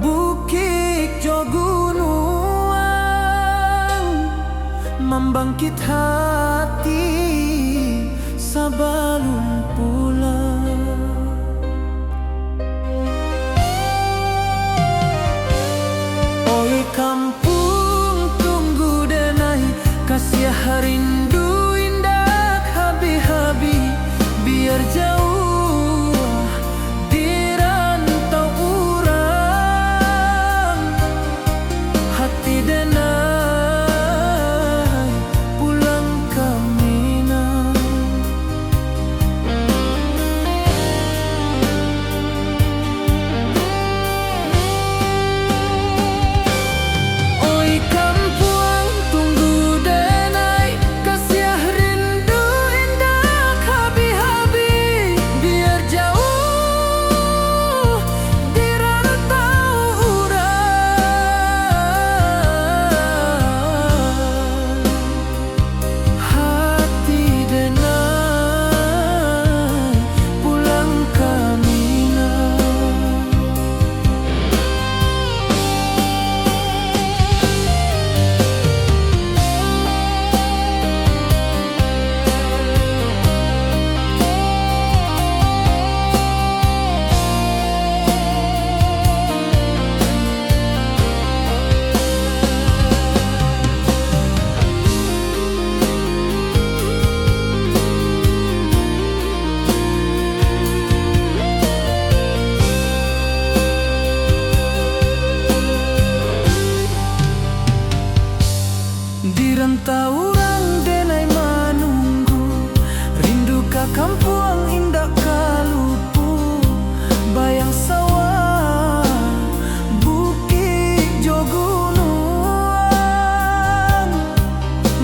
bukit jo gunungan, membangkit hati sabalun pulang. Oi kampung tunggu denai, kasih rindu indah habi-habi. Biar jauh di rantau urang, hati denai pulang ke Minang. dan taurang denai manunggu, rindu ka kampung indah kalupu, bayang sawah bukit jo gunung,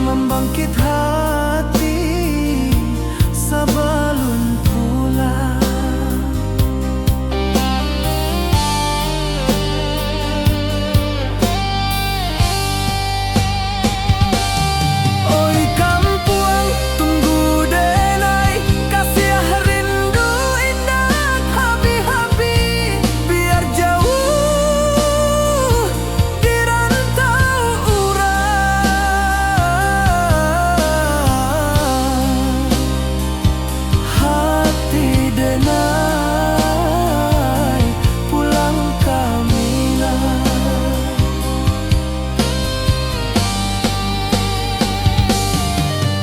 membangkit hati sabalun pulang. Oi kampung tunggu denai, kasih rindu indah habi-habi, biar jauh di rantau urang. Hati denai pulang ka Mina.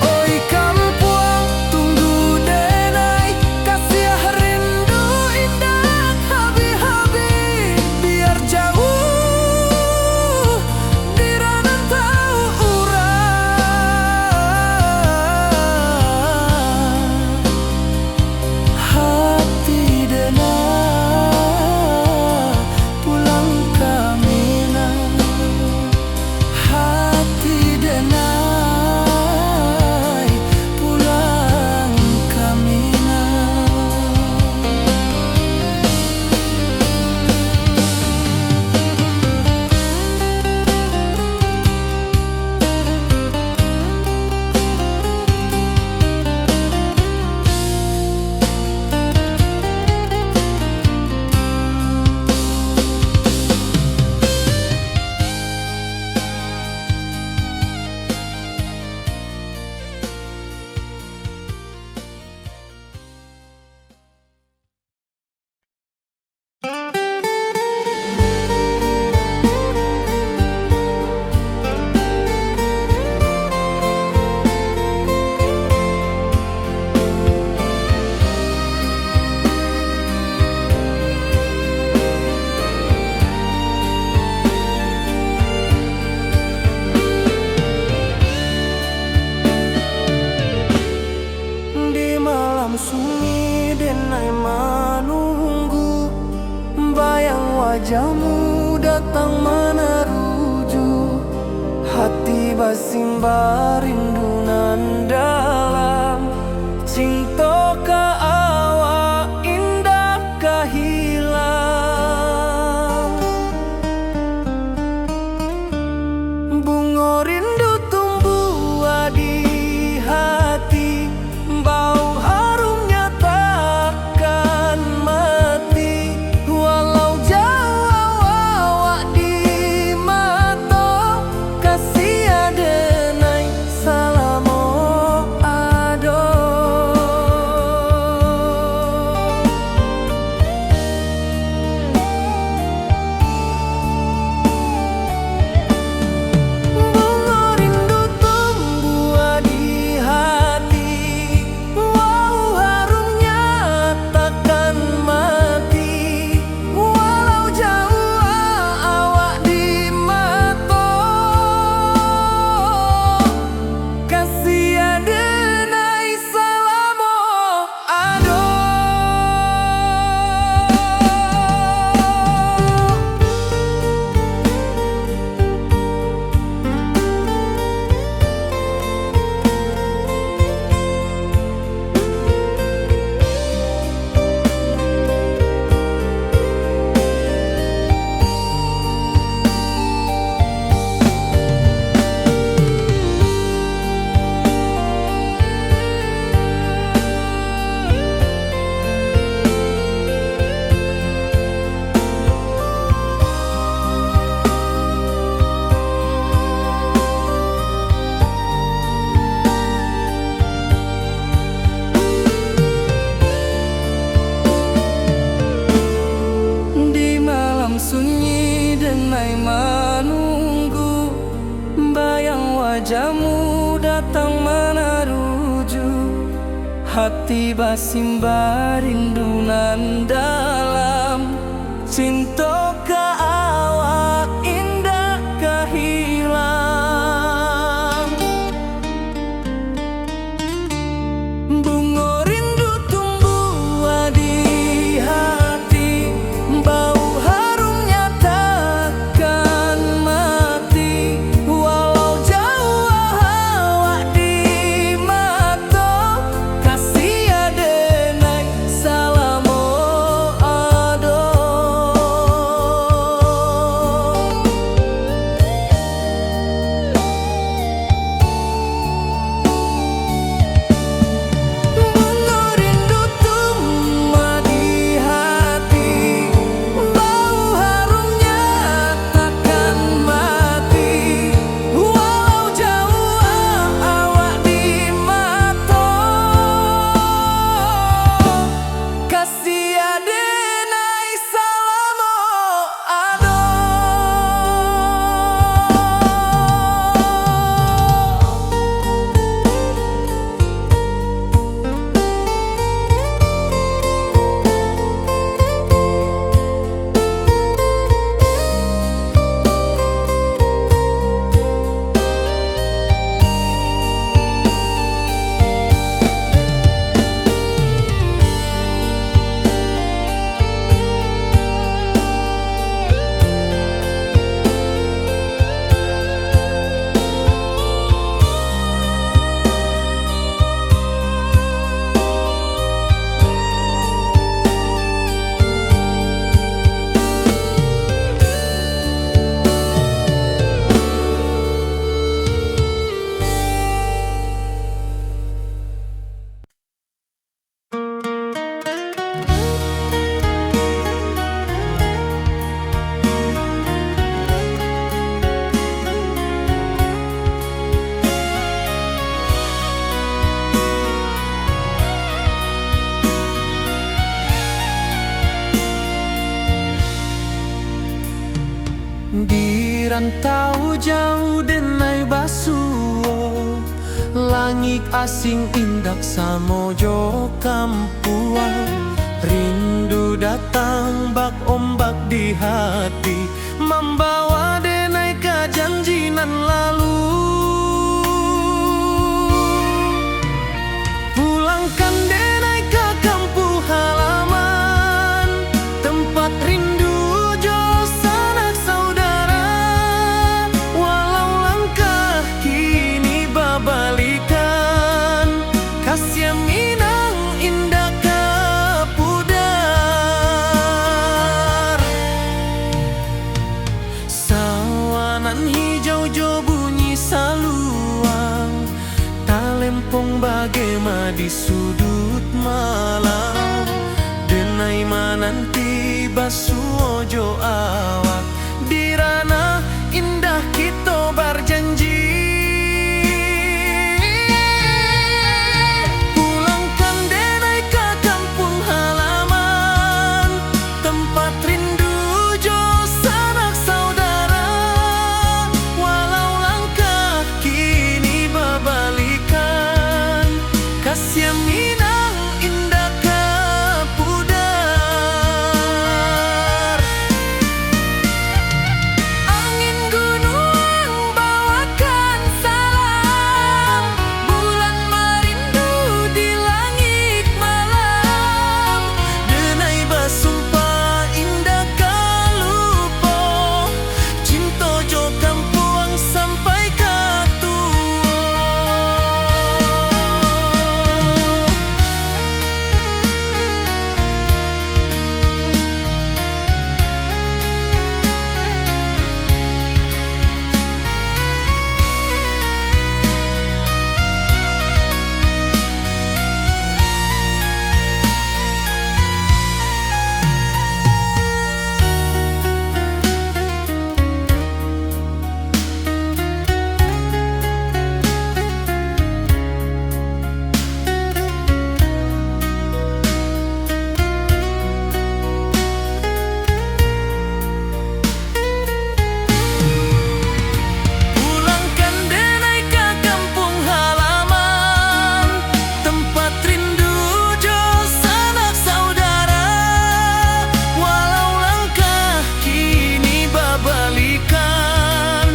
Oi kampung tunggu denai, kasih rindu indah habi-habi, biar jauh di rantau urang. Hati denai pulang ka Mina. Hati denai pulang ka Mina. Di malam sunyi denai manunggu, bayang wajahmu datang meneruju, hati basimba rindu nan dalam, cinta ka awak indah ka hilang. Bunga rindu tumbuh di hati, bau harumnya takkan mati, walau jauh awak di mata, kasih adenai salamo ado. Bunga rindu tumbuh di hati, wow harumnya takkan mati, walau jauh awak di mata, kasih adenai salamo ado. Di malam sunyi denai manunggu, bayang wajahmu datang meneruju, hati basimba rindu nan dalam, cinta ka awak indah ka hilang. rantau jauh denai basuo, langit asing indak samojo kampuang. Rindu datang bak ombak di hati, membawa denai ke janjinan lalu. Pulangkan denai ke kampung halaman, tempat rindu jo sanak saudara. Walau langkah kini babalikan, kasih minang indah kapudar. Sawanan hijau jo bunyi saluang, talempong bagema di sudut malam. Denai mananti basuo jo awak, di ranah indah kita berjanji. Pulangkan denai ke kampung halaman, tempat rindu jo sanak saudara. Walau langkah kini babalikan, kasih minang indah kapudar. Angin gunung bawakan salam, bulan merindu di langit malam. Denai basumpah indah kalupo, cinta jo kampuang sampai katua. Pulangkan denai ke kampung halaman, tempat rindu jo sanak saudara. Walau langkah kini babalikan,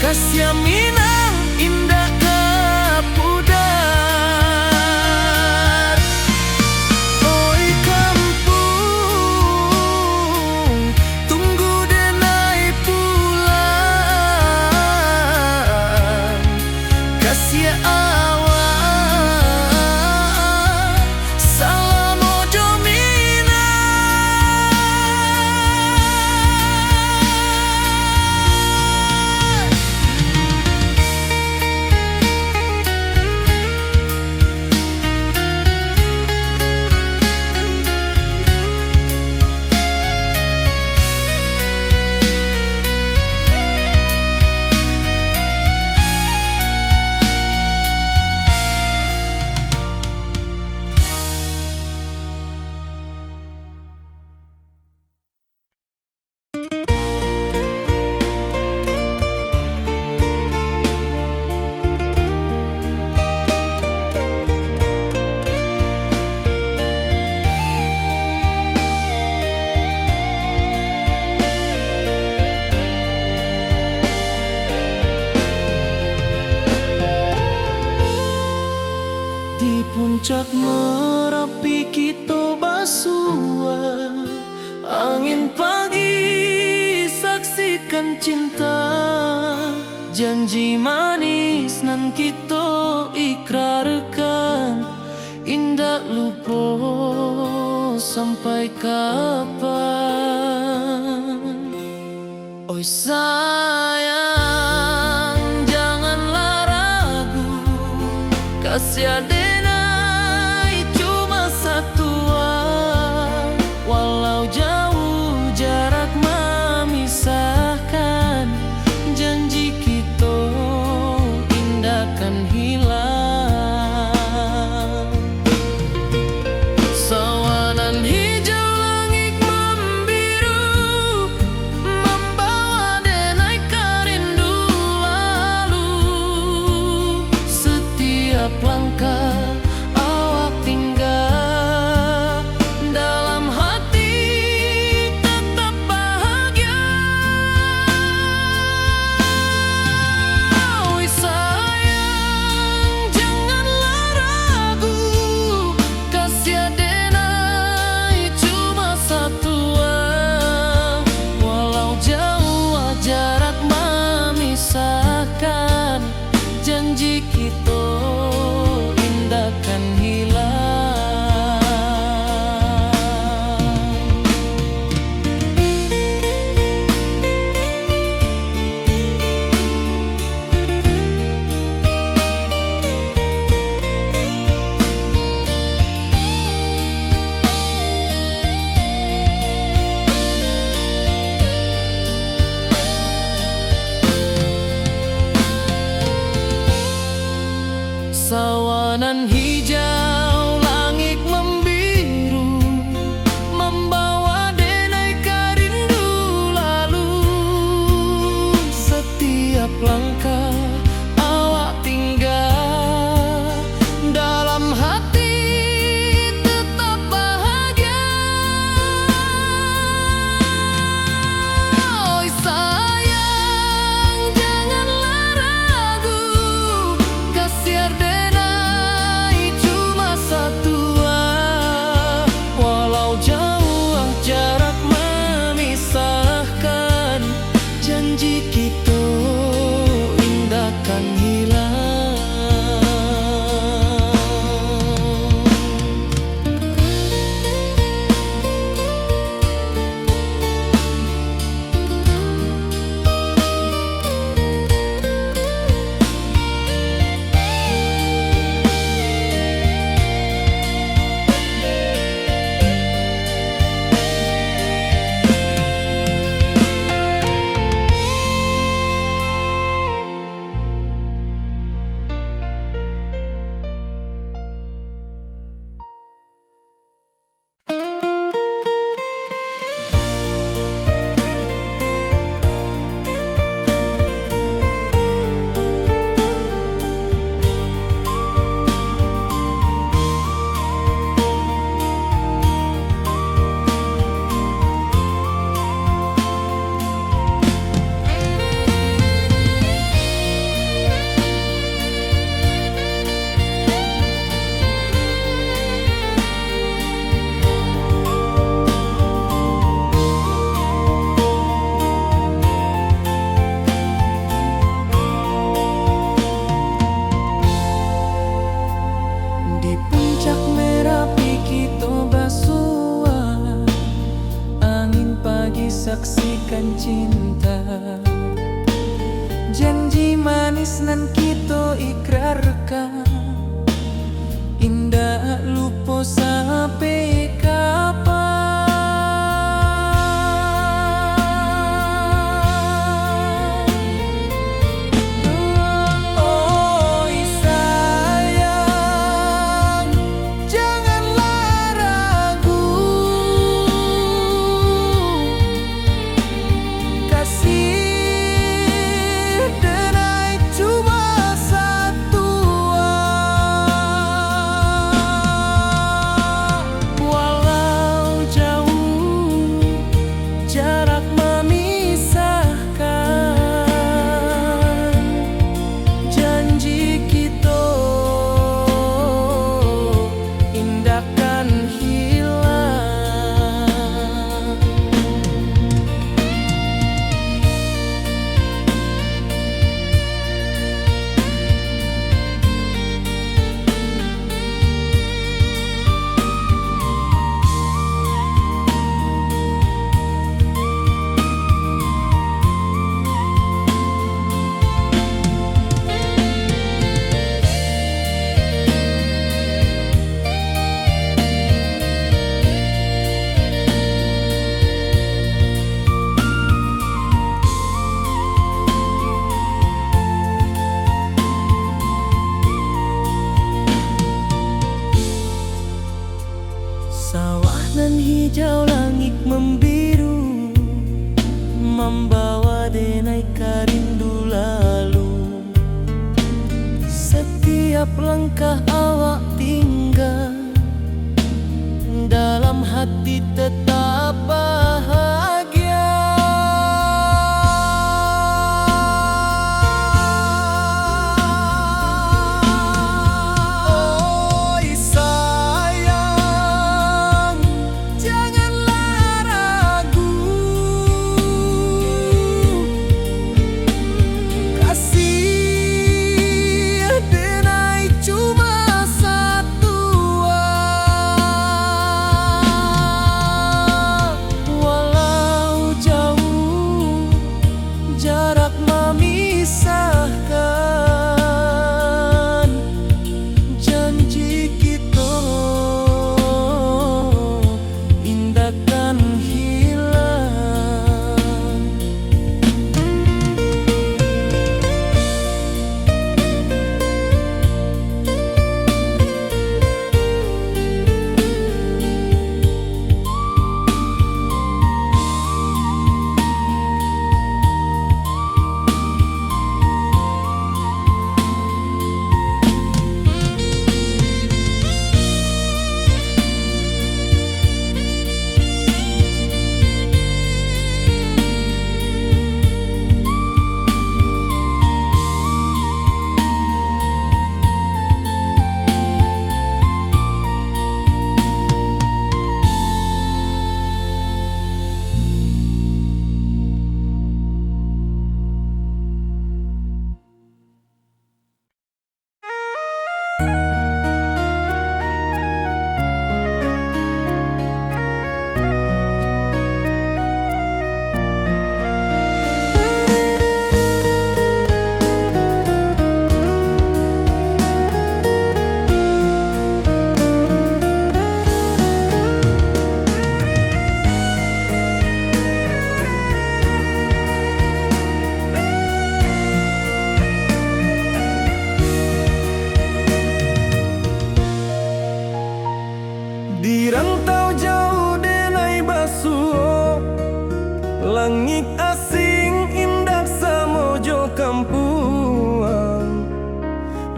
kasih minang indah kapudar. Oi kampung, tunggu denai pulang. Kasih awak, salam ojo minang. Di puncak Merapi kita basua, angin pagi saksikan cinta. Janji manis nan kita ikrarkan, indah lupa sampai kapan. Oi sayang, janganlah ragu, kasih denai cuma satu. Walau jauh jarak memisahkan, janji kita indah kan hilang. Sawanan hijau langit membiru, membawa denai karya janji kita indahkan hilang. Sawanan hijau, langit membiru, membawa denai rindu lalu. Setiap langkah awak tinggal, dalam hati tetap bahagia. Oh sayang, janganlah ragu, kasih denai cuma satu. Walau jauh jarak memisahkan, janji kita indahkan hilang. Di puncak Merapi kita bersua, angin pagi saksikan cinta. Janji manis nan kita ikrarkan, indah lupa sampai kapan. Oh sayang, janganlah ragu, kasih denai cuma satu. Walau jauh jarak memisahkan, janji kita indahkan hilang. Sawah nan hijau, langit membiru, membawa denai rindu lalu. Setiap langkah awak tinggal, dalam hati tetap bahagia.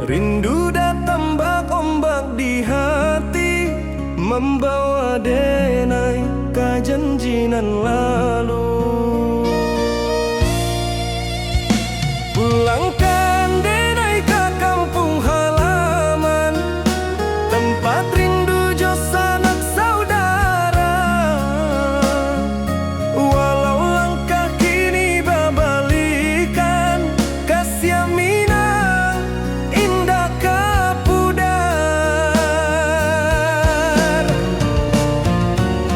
Rindu datang ombak di hati, membawa denai kejanjian lalu. Pulangkan denai ke kampung halaman, tempat rindu jo sanak saudara. Walau langkah kini babalikan, kasih Minang indah kapudar.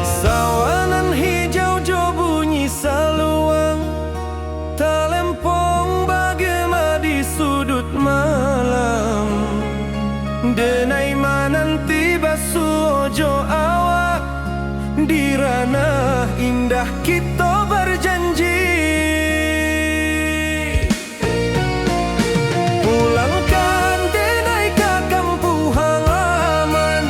Sawanan hijau jo bunyi saluang, talempong bagema di sudut malam. Denai mananti basuh ojo awak, di ranah indah kita berjanji. Pulangkan denai ke kampung halaman,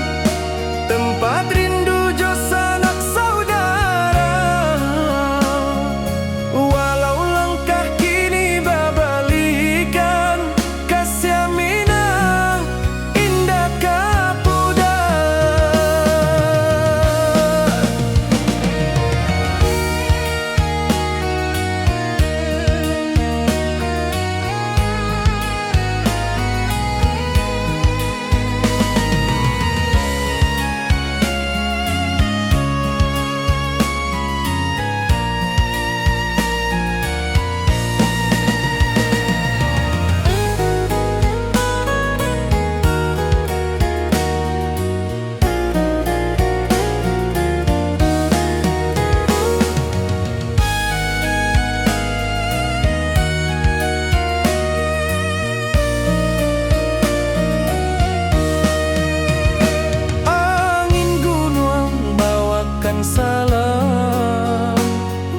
tempat rindu jo sanak saudara. Walau langkah kini babalikan, kasih Minang indah kapudar. Angin gunung bawakan salam,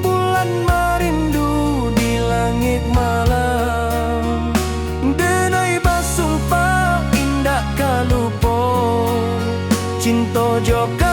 bulan merindu di langit malam. Denai basumpah indah kalupo, cinta joka